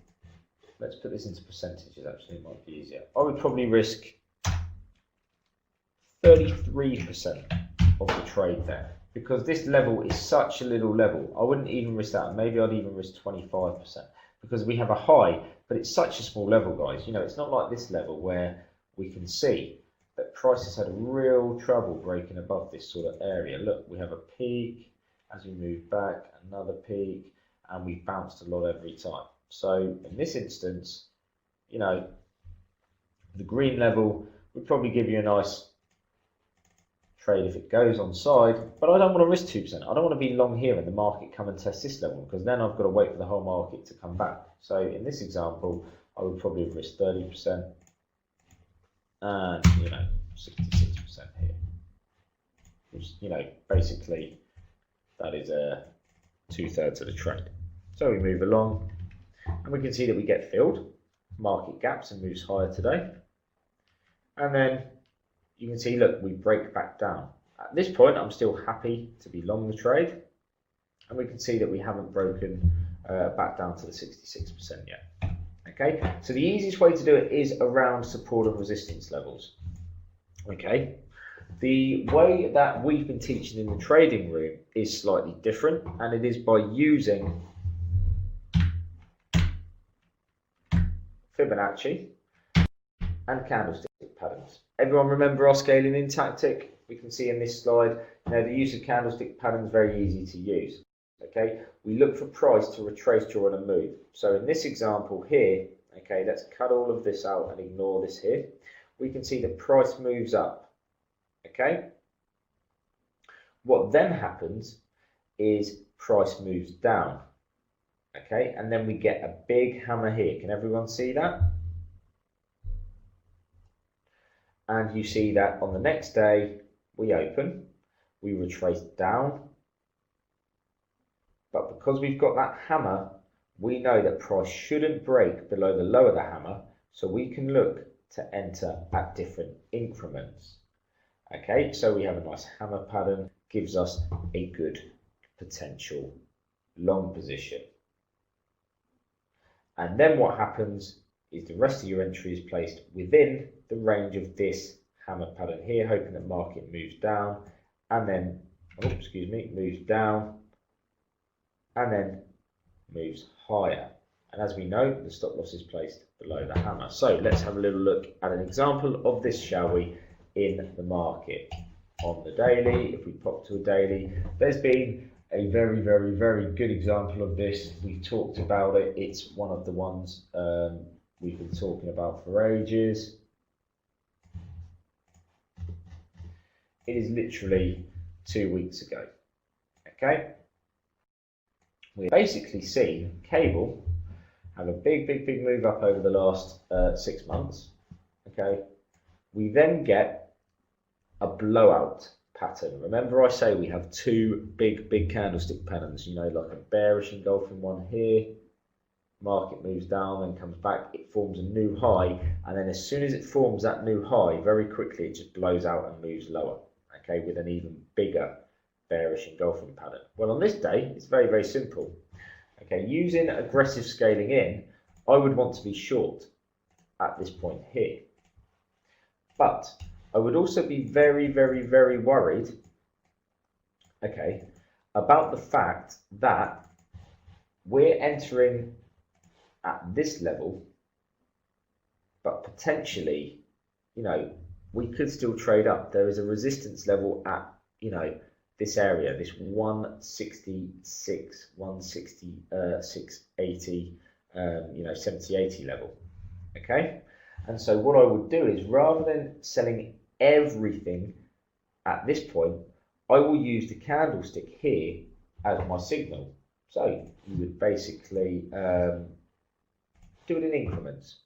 let's put this into percentages, actually, it might be easier. I would probably risk 33% of the trade there, because this level is such a little level. I wouldn't even risk that. Maybe I'd even risk 25%, because we have a high, but it's such a small level, guys. You know, it's not like this level where we can see that price has had real trouble breaking above this sort of area. Look, we have a peak, as we move back, another peak, and we've bounced a lot every time. So in this instance, you know, the green level would probably give you a nice trade if it goes on side, but I don't want to risk 2%. I don't want to be long here and the market come and test this level, because then I've got to wait for the whole market to come back. So in this example, I would probably risk 30% and, you know, 66% here, which, you know, basically that is 2/3 of the trade. So we move along and we can see that we get filled, market gaps, and moves higher today. And then you can see, look, we break back down. At this point, I'm still happy to be long the trade. And we can see that we haven't broken back down to the 66% yet. Okay, so the easiest way to do it is around support and resistance levels. Okay, the way that we've been teaching in the trading room is slightly different, and it is by using Fibonacci and candlestick patterns. Everyone remember our scaling in tactic? We can see in this slide, the use of candlestick patterns is very easy to use. Okay, we look for price to retrace during a move. So in this example here, okay, let's cut all of this out and ignore this here. We can see that price moves up. Okay, what then happens is price moves down. Okay, and then we get a big hammer here. Can everyone see that? And you see that on the next day, we open, we retrace down. But because we've got that hammer, we know that price shouldn't break below the low of the hammer. So we can look to enter at different increments. Okay, so we have a nice hammer pattern, gives us a good potential long position. And then what happens is the rest of your entry is placed within the range of this hammer pattern here, hoping that market moves down and then, moves down and then moves higher. And as we know, the stop loss is placed below the hammer. So let's have a little look at an example of this, shall we, in the market. On the daily, if we pop to a daily, there's been a very, very, very good example of this. We've talked about it. It's one of the ones we've been talking about for ages. It is literally 2 weeks ago. Okay, we've basically seen cable have a big, big, big move up over the last 6 months. Okay, we then get a blowout pattern. Remember, I say we have two big, big candlestick patterns, you know, like a bearish engulfing one here. Market moves down, then comes back, it forms a new high, and then as soon as it forms that new high, very quickly it just blows out and moves lower, okay, with an even bigger bearish engulfing pattern. Well, on this day, it's very, very simple. Okay, using aggressive scaling in, I would want to be short at this point here. But I would also be very, very, very worried, okay, about the fact that we're entering at this level, but potentially, you know, we could still trade up. There is a resistance level at, you know, this area, this 166, 680, you know, 70, 80 level. Okay, and so what I would do is, rather than selling everything at this point, I will use the candlestick here as my signal. So you would basically do it in increments.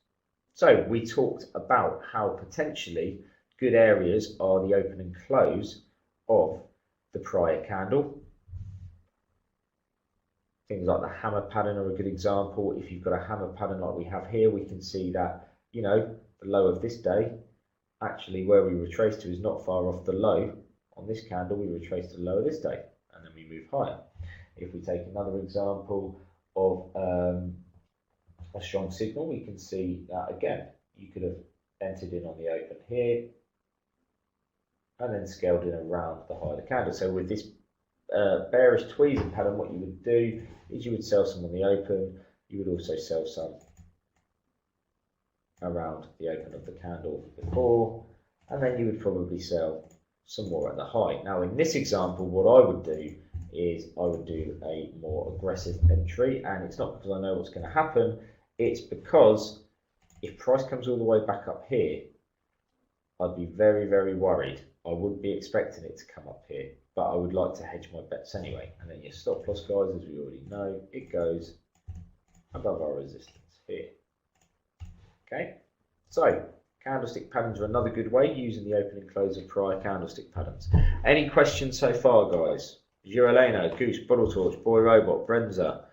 So we talked about how potentially good areas are the open and close of the prior candle. Things like the hammer pattern are a good example. If you've got a hammer pattern like we have here, we can see that, you know, the low of this day, actually where we retrace to is not far off the low. On this candle, we retrace to the low of this day, and then we move higher. If we take another example of, a strong signal, we can see that again. You could have entered in on the open here and then scaled in around the high of the candle. So with this bearish tweezing pattern, what you would do is you would sell some on the open. You would also sell some around the open of the candle before, and then you would probably sell some more at the high. Now in this example, what I would do is I would do a more aggressive entry, and it's not because I know what's going to happen, it's because if price comes all the way back up here, I'd be very, very worried. I wouldn't be expecting it to come up here, but I would like to hedge my bets anyway. And then your stop loss, guys, as we already know, it goes above our resistance here. Okay, so candlestick patterns are another good way, using the open and close of prior candlestick patterns. Any questions so far, guys? Jureleno, Goose, Bottle Torch, Boy Robot, Brenza.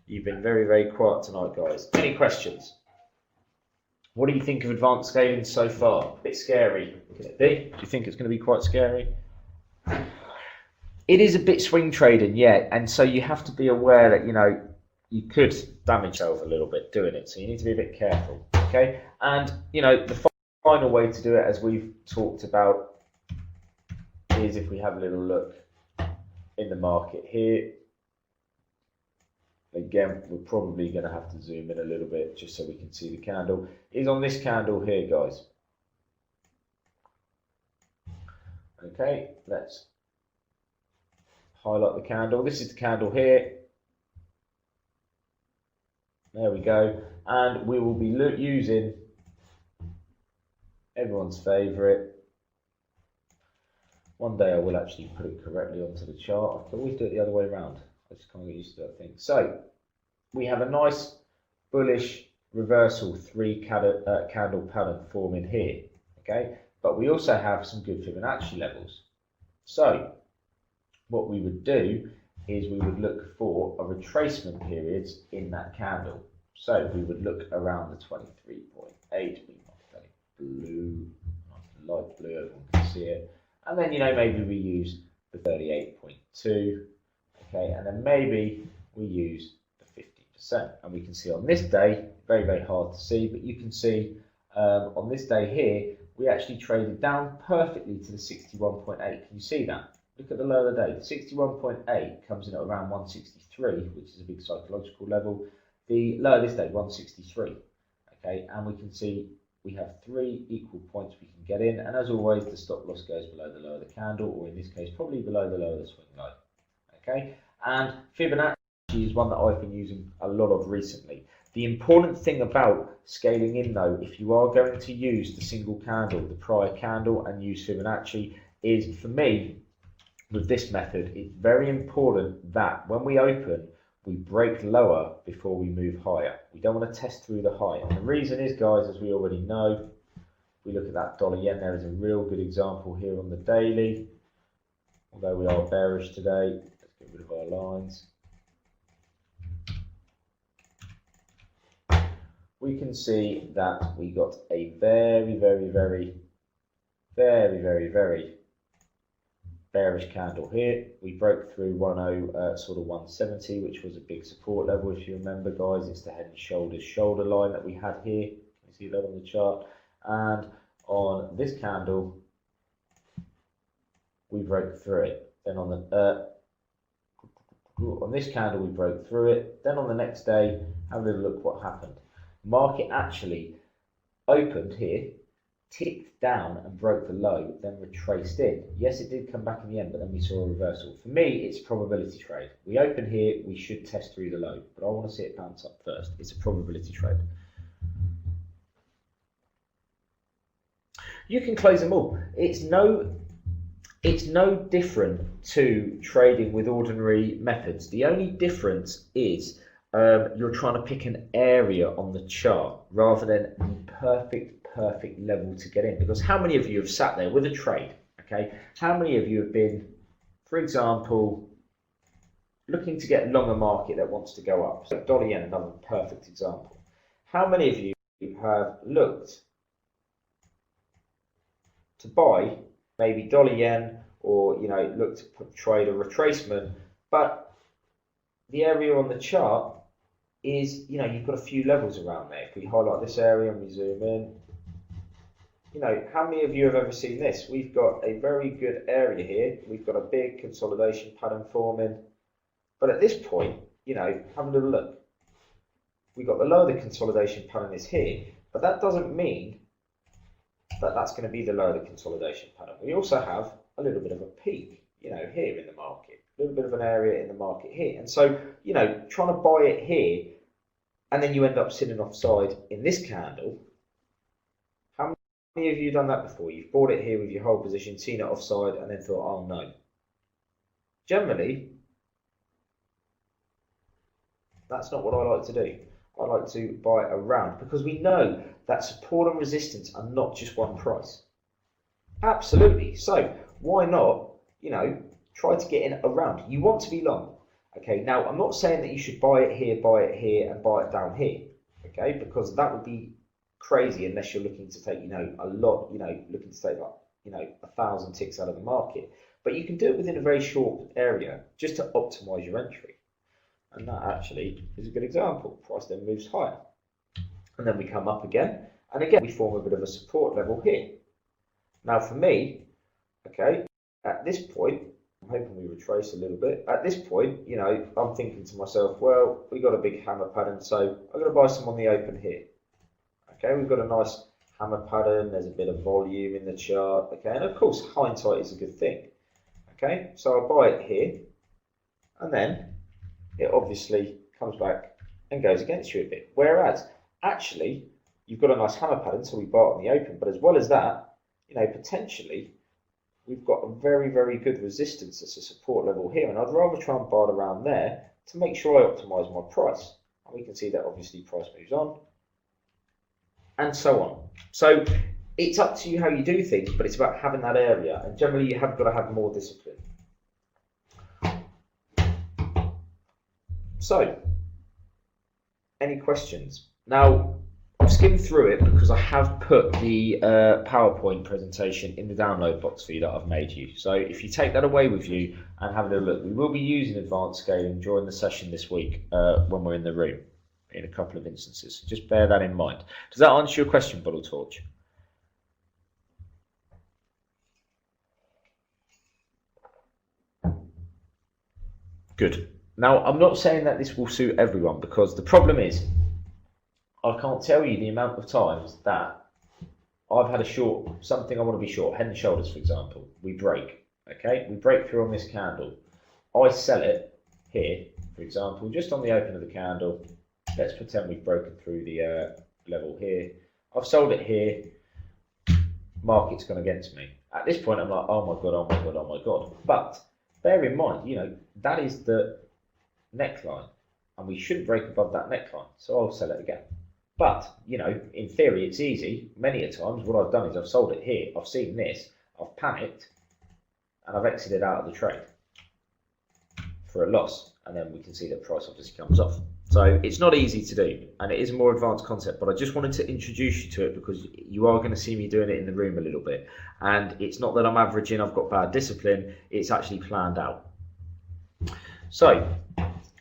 You've been very, very quiet tonight, guys. Any questions? What do you think of advanced scaling so far? A bit scary, can it be? Do you think it's going to be quite scary? It is a bit swing trading, yeah, and so you have to be aware that, you know, you could damage yourself a little bit doing it, so you need to be a bit careful, okay? And, you know, the final way to do it, as we've talked about, is if we have a little look in the market here. Again, we're probably going to have to zoom in a little bit just so we can see the candle. Is on this candle here, guys. Okay, let's highlight the candle. This is the candle here. There we go. And we will be using everyone's favourite. One day I will actually put it correctly onto the chart. I can always do it the other way around. I just can't get used to that thing. So we have a nice bullish reversal candle pattern forming here. Okay, but we also have some good Fibonacci levels. So what we would do is we would look for a retracement periods in that candle. So we would look around the 23.8. We mark that in blue, light blue, everyone can see it. And then, you know, maybe we use the 38.2. Okay, and then maybe we use the 50%. And we can see on this day, very, very hard to see, but you can see on this day here, we actually traded down perfectly to the 61.8. Can you see that? Look at the low of the day. The 61.8 comes in at around 163, which is a big psychological level. The low of this day, 163. Okay, and we can see we have 3 equal points we can get in. And as always, the stop loss goes below the low of the candle, or in this case, probably below the low of the swing low. Okay, and Fibonacci is one that I've been using a lot of recently. The important thing about scaling in, though, if you are going to use the single candle, the prior candle, and use Fibonacci, is, for me, with this method, it's very important that when we open, we break lower before we move higher. We don't want to test through the high. And the reason is, guys, as we already know, if we look at that dollar yen, there is a real good example here on the daily. Although we are bearish today, let's get rid of our lines. We can see that we got a very bearish candle here. We broke through 170, which was a big support level. If you remember, guys, it's the head and shoulders shoulder line that we had here. You see that on the chart. And on this candle, we broke through it. Then on the on this candle, we broke through it. Then on the next day, have a little look what happened. Market actually opened here, ticked down and broke the low, then retraced in. Yes, it did come back in the end, but then we saw a reversal. For me, it's a probability trade. We open here, we should test through the low, but I want to see it bounce up first. It's a probability trade. You can close them all. It's no different to trading with ordinary methods. The only difference is you're trying to pick an area on the chart rather than the perfect level to get in. Because how many of you have sat there with a trade? Okay, how many of you have been, for example, looking to get long a market that wants to go up? So dollar yen, another perfect example. How many of you have looked to buy maybe dollar yen, or look to trade a retracement, but the area on the chart is, you've got a few levels around there. If we highlight this area and we zoom in, how many of you have ever seen this? We've got a very good area here. We've got a big consolidation pattern forming. But at this point, have a little look. We've got the lower the consolidation pattern is here, but that doesn't mean that that's going to be the lower the consolidation pattern. We also have a little bit of a peak, here in the market, a little bit of an area in the market here. And so, trying to buy it here, and then you end up sitting offside in this candle. How many of you have done that before? You've bought it here with your whole position, seen it offside, and then thought, oh no. Generally, that's not what I like to do. I like to buy around, because we know that support and resistance are not just one price. Absolutely. So why not, try to get in around. You want to be long. Okay, now I'm not saying that you should buy it here, and buy it down here. Okay, because that would be crazy unless you're looking to take, a lot, looking to take like, 1,000 ticks out of the market. But you can do it within a very short area just to optimize your entry. And that actually is a good example. Price then moves higher. And then we come up again. And again, we form a bit of a support level here. Now for me, okay, at this point, I'm hoping we retrace a little bit. At this point, I'm thinking to myself, well, we got a big hammer pattern, so I'm going to buy some on the open here. Okay, we've got a nice hammer pattern. There's a bit of volume in the chart. Okay, and of course, hindsight is a good thing. Okay, so I'll buy it here. And then it obviously comes back and goes against you a bit. Whereas, actually, you've got a nice hammer pattern, so we buy it on the open. But as well as that, potentially, we've got a very, very good resistance as a support level here. And I'd rather try and buy it around there to make sure I optimize my price. And we can see that obviously price moves on. And so on. So it's up to you how you do things, but it's about having that area. And generally, you have got to have more discipline. So, any questions? Now, I've skimmed through it because I have put the PowerPoint presentation in the download box for you that I've made you. So if you take that away with you and have a little look, we will be using advanced scaling during the session this week when we're in the room in a couple of instances. So just bear that in mind. Does that answer your question, Bottle Torch? Good. Now, I'm not saying that this will suit everyone, because the problem is I can't tell you the amount of times that I've had a short, something I want to be short, head and shoulders, for example. We break, okay? We break through on this candle. I sell it here, for example, just on the open of the candle. Let's pretend we've broken through the level here. I've sold it here. Market's gone against me. At this point, I'm like, oh my God, oh my God, oh my God. But bear in mind, that is the neckline, and we shouldn't break above that neckline, so I'll sell it again. But in theory it's easy. Many a times what I've done is I've sold it here, I've seen this, I've panicked, and I've exited out of the trade for a loss, and then we can see that price obviously comes off. So it's not easy to do, and it is a more advanced concept, but I just wanted to introduce you to it because you are going to see me doing it in the room a little bit. And it's not that I'm averaging, I've got bad discipline, it's actually planned out. So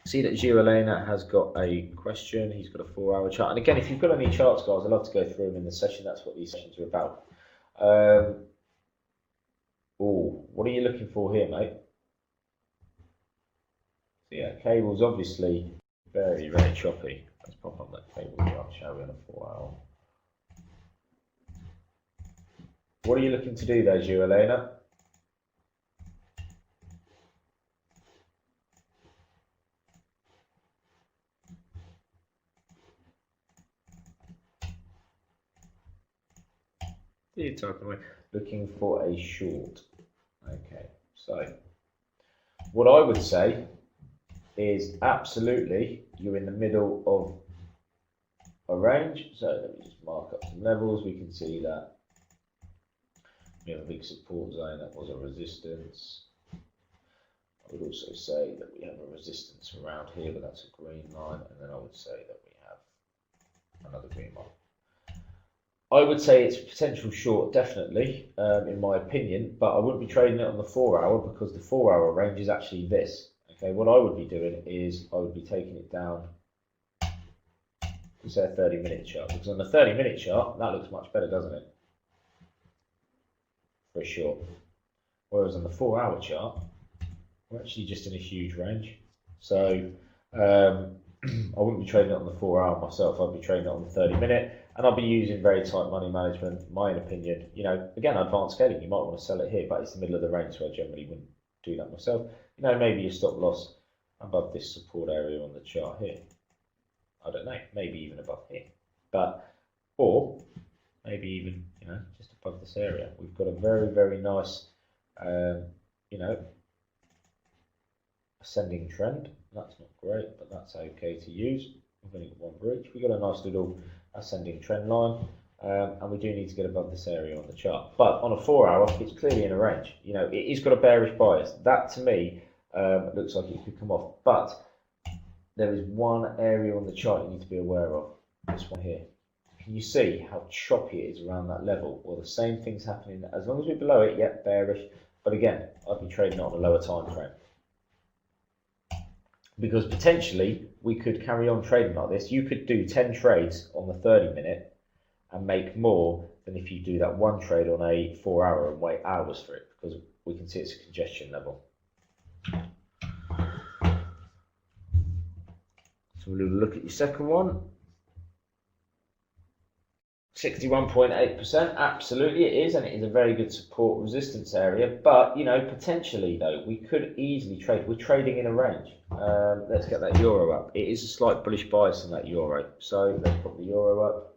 see that Gio Elena has got a question. He's got a 4-hour chart. And again, if you've got any charts, guys, I'd love to go through them in the session. That's what these sessions are about. What are you looking for here, mate? So yeah, cable's obviously very, very choppy. Let's pop on that cable chart, shall we, on a 4-hour. What are you looking to do there, Gio Elena? You're talking about looking for a short. Okay, so what I would say is absolutely you're in the middle of a range. So let me just mark up some levels. We can see that we have a big support zone, that was a resistance. I would also say that we have a resistance around here, but that's a green line, and then I would say that we have another green line. I would say it's a potential short, definitely, in my opinion, but I wouldn't be trading it on the 4-hour because the 4-hour range is actually this. Okay, what I would be doing is I would be taking it down we say a 30-minute chart, because on the 30-minute chart, that looks much better, doesn't it? For a short. Whereas on the 4-hour chart, we're actually just in a huge range. So I wouldn't be trading it on the 4-hour myself. I'd be trading it on the 30-minute, and I'll be using very tight money management. In my opinion, you know, again, advanced scaling, you might want to sell it here, but it's the middle of the range, so I generally wouldn't do that myself. You know, maybe your stop loss above this support area on the chart here. I don't know, maybe even above here, or maybe even, you know, just above this area. We've got a very, very nice, you know, ascending trend. That's not great, but that's okay to use. We've only got one breach. We've got a nice little ascending trend line, and we do need to get above this area on the chart. But on a 4-hour, it's clearly in a range. You know, it's got a bearish bias. That to me looks like it could come off. But there is one area on the chart you need to be aware of. This one here. Can you see how choppy it is around that level? Well, the same thing's happening. As long as we're below it, yet bearish. But again, I'd be trading it on a lower time frame. Because potentially we could carry on trading like this. You could do 10 trades on the 30-minute and make more than if you do that one trade on a 4-hour and wait hours for it, because we can see it's a congestion level. So we'll look at your second one. 61.8%, absolutely it is, and it is a very good support resistance area. But you know, potentially though, we could easily trade. We're trading in a range. Let's get that euro up. It is a slight bullish bias in that euro, so let's put the euro up.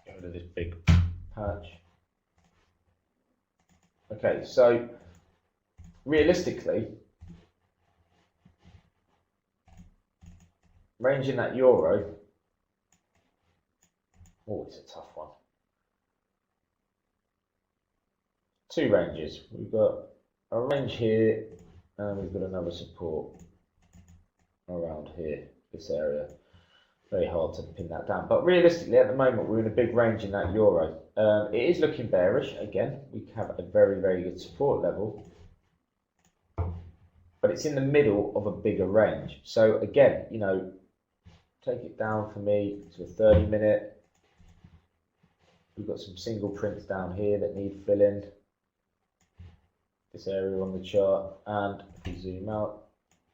Get rid of this big patch. Okay, so realistically, range in that euro, oh, it's a tough one. Two ranges. We've got a range here, and we've got another support around here, this area. Very hard to pin that down. But realistically, at the moment, we're in a big range in that euro. It is looking bearish. Again, we have a very, very good support level. But it's in the middle of a bigger range. So again, you know, take it down for me to a 30-minute. We've got some single prints down here that need filling. This area on the chart, and if we zoom out,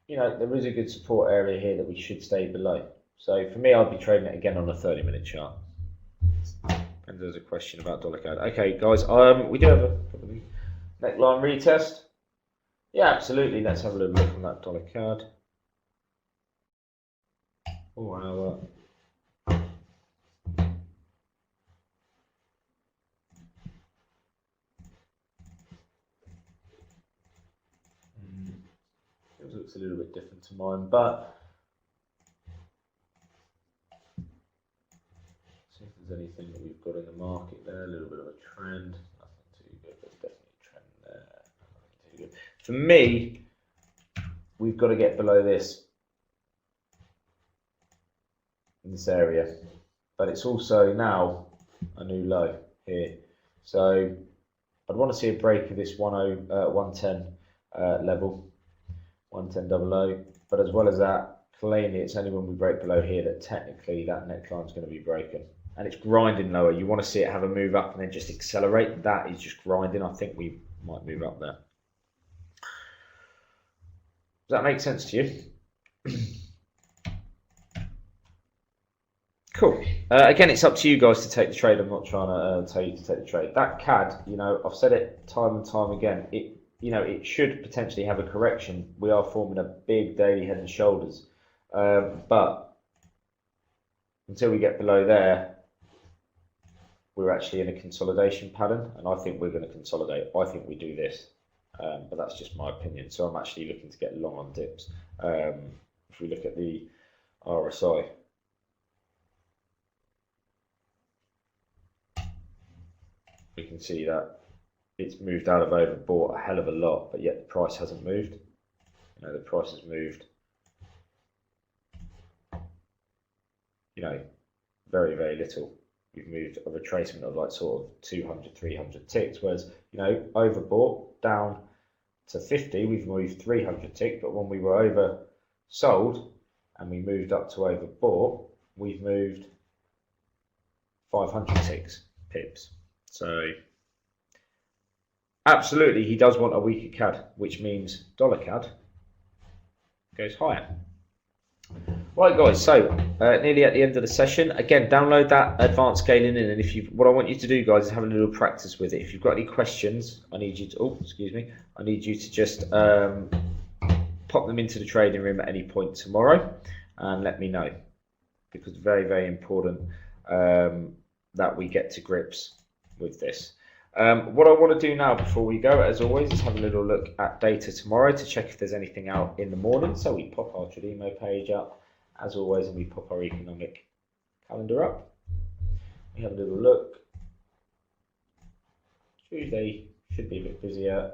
you know, there is a good support area here that we should stay below. So for me, I'd be trading it again on a 30-minute chart. And there's a question about dollar CAD. Okay, guys, we do have a neckline retest. Yeah, absolutely. Let's have a little look on that dollar CAD. 4-hour. It looks a little bit different to mine, but see if there's anything that we've got in the market there. A little bit of a trend. Nothing too good. There's definitely a trend there. Nothing too good. For me, we've got to get below this. In this area, but it's also now a new low here, so I'd want to see a break of this 110 level, 110.00. But as well as that, plainly it's only when we break below here that technically that neckline is going to be broken, and it's grinding lower. You want to see it have a move up and then just accelerate. That is just grinding. I think we might move up there. Does that make sense to you? Cool. Again, it's up to you guys to take the trade. I'm not trying to tell you to take the trade. That CAD, you know, I've said it time and time again. It, you know, it should potentially have a correction. We are forming a big daily head and shoulders, but until we get below there, we're actually in a consolidation pattern, and I think we're going to consolidate. I think we do this, but that's just my opinion. So I'm actually looking to get long on dips. If we look at the RSI. We can see that it's moved out of overbought a hell of a lot, but yet the price hasn't moved. You know, the price has moved, you know, very, very little. We've moved a retracement of like sort of 200, 300 ticks, whereas, you know, overbought down to 50, we've moved 300 ticks, but when we were oversold and we moved up to overbought, we've moved 506 pips. So absolutely, he does want a weaker CAD, which means dollar CAD goes higher. Right, guys, so nearly at the end of the session. Again, download that advanced scaling in, and if you, what I want you to do, guys, is have a little practice with it. If you've got any questions, I need you to, I need you to just pop them into the trading room at any point tomorrow, and let me know, because it's very, very important that we get to grips with this. What I want to do now before we go, as always, is have a little look at data tomorrow to check if there's anything out in the morning. So we pop our Tradimo page up, as always, and we pop our economic calendar up. We have a little look. Tuesday should be a bit busier.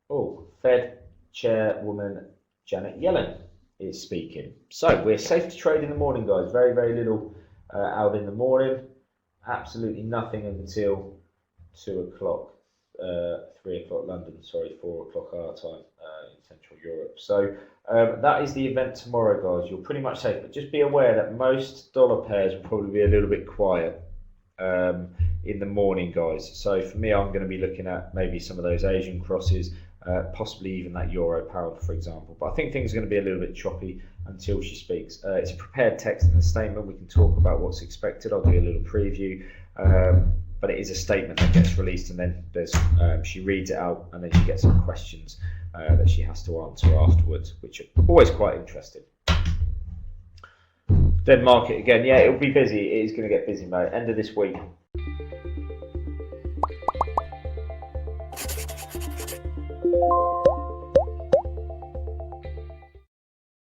Oh, Fed Chairwoman Janet Yellen is speaking. So we're safe to trade in the morning, guys. Very, very little out in the morning. Absolutely nothing until 2 o'clock, 3 o'clock London, sorry, 4 o'clock our time in Central Europe. So that is the event tomorrow, guys. You're pretty much safe, but just be aware that most dollar pairs will probably be a little bit quiet in the morning, guys. So for me, I'm going to be looking at maybe some of those Asian crosses, possibly even that euro pound, for example. But I think things are going to be a little bit choppy until she speaks. It's a prepared text and a statement. We can talk about what's expected. I'll do a little preview, but it is a statement that gets released, and then there's she reads it out, and then she gets some questions that she has to answer afterwards, which are always quite interesting. Then market again, yeah, it'll be busy. It is going to get busy, mate. End of this week,